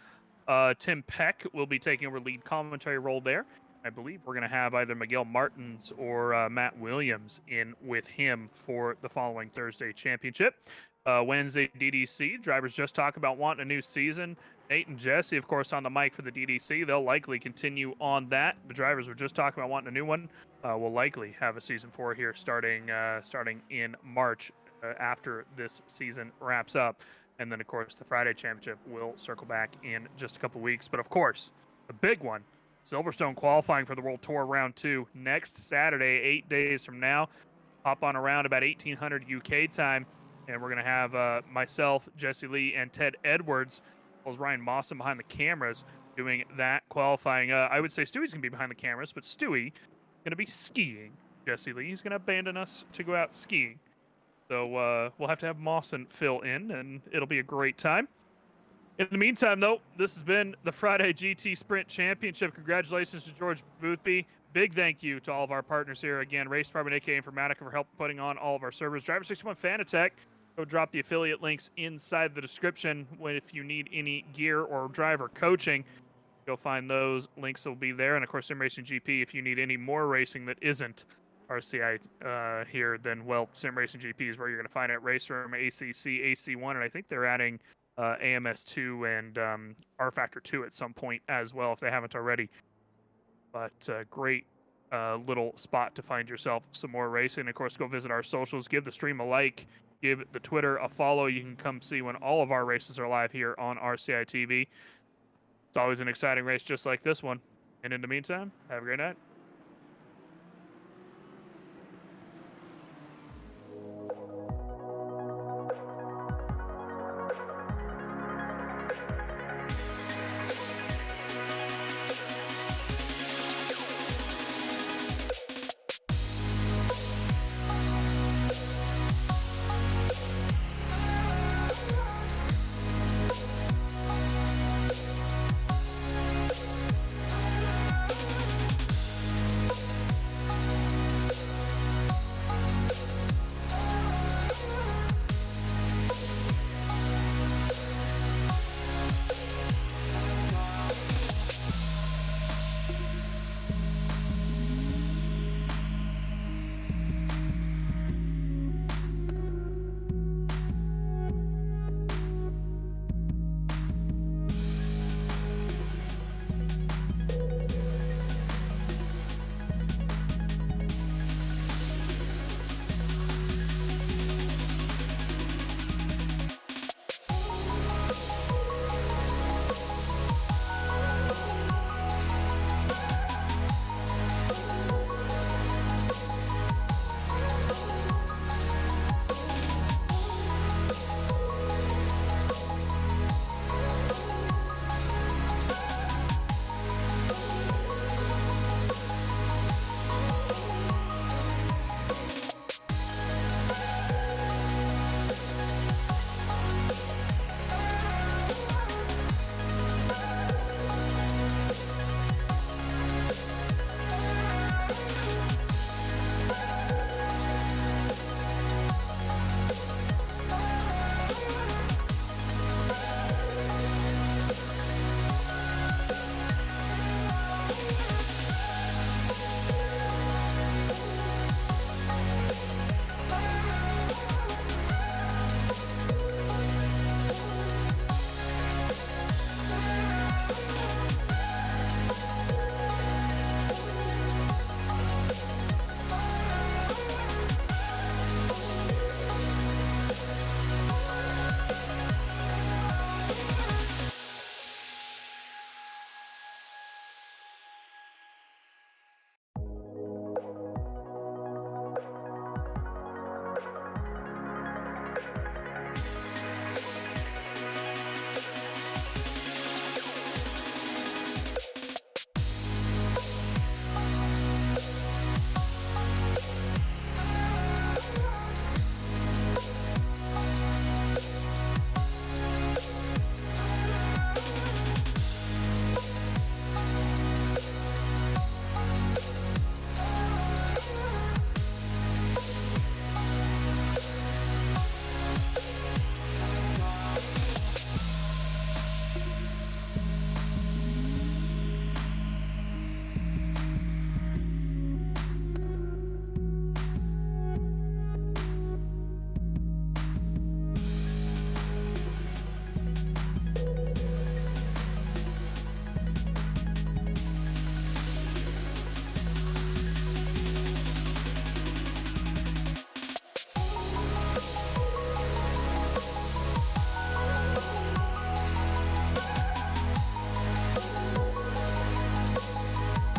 Tim Peck will be taking over lead commentary role there. I believe we're going to have either Miguel Martins or Matt Williams in with him for the following Thursday championship. Wednesday, DDC. Drivers just talk about wanting a new season. Nate and Jesse, of course, on the mic for the DDC. They'll likely continue on that. The drivers were just talking about wanting a new one. We'll likely have a season 4 here starting in March after this season wraps up. And then, of course, the Friday Championship will circle back in just a couple weeks. But, of course, the big one, Silverstone qualifying for the World Tour Round 2 next Saturday, 8 days from now. Hop on around about 1800 UK time. And we're going to have myself, Jesse Lee, and Ted Edwards, as well as Ryan Mawson behind the cameras doing that qualifying. I would say Stewie's going to be behind the cameras, but Stewie going to be skiing. Jesse Lee, he's going to abandon us to go out skiing. So we'll have to have Mawson fill in, and it'll be a great time. In the meantime, though, this has been the Friday GT Sprint Championship. Congratulations to George Boothby. Big thank you to all of our partners here. Again, Race Department, a.k.a. Informatica, for help putting on all of our servers. Driver 61 Fanatec. Go drop the affiliate links inside the description. If you need any gear or driver coaching, go find those. Links will be there. And, of course, Sim Racing GP, if you need any more racing that isn't RCI here than, well, Sim Racing GP is where you're going to find it. Race Room, ACC, AC1, and I think they're adding AMS2 and R Factor 2 at some point as well if they haven't already. But great little spot to find yourself some more racing. Of course, go visit our socials, give the stream a like, give the Twitter a follow. You can come see when all of our races are live here on RCI TV. It's always an exciting race just like this one. And in the meantime, have a great night.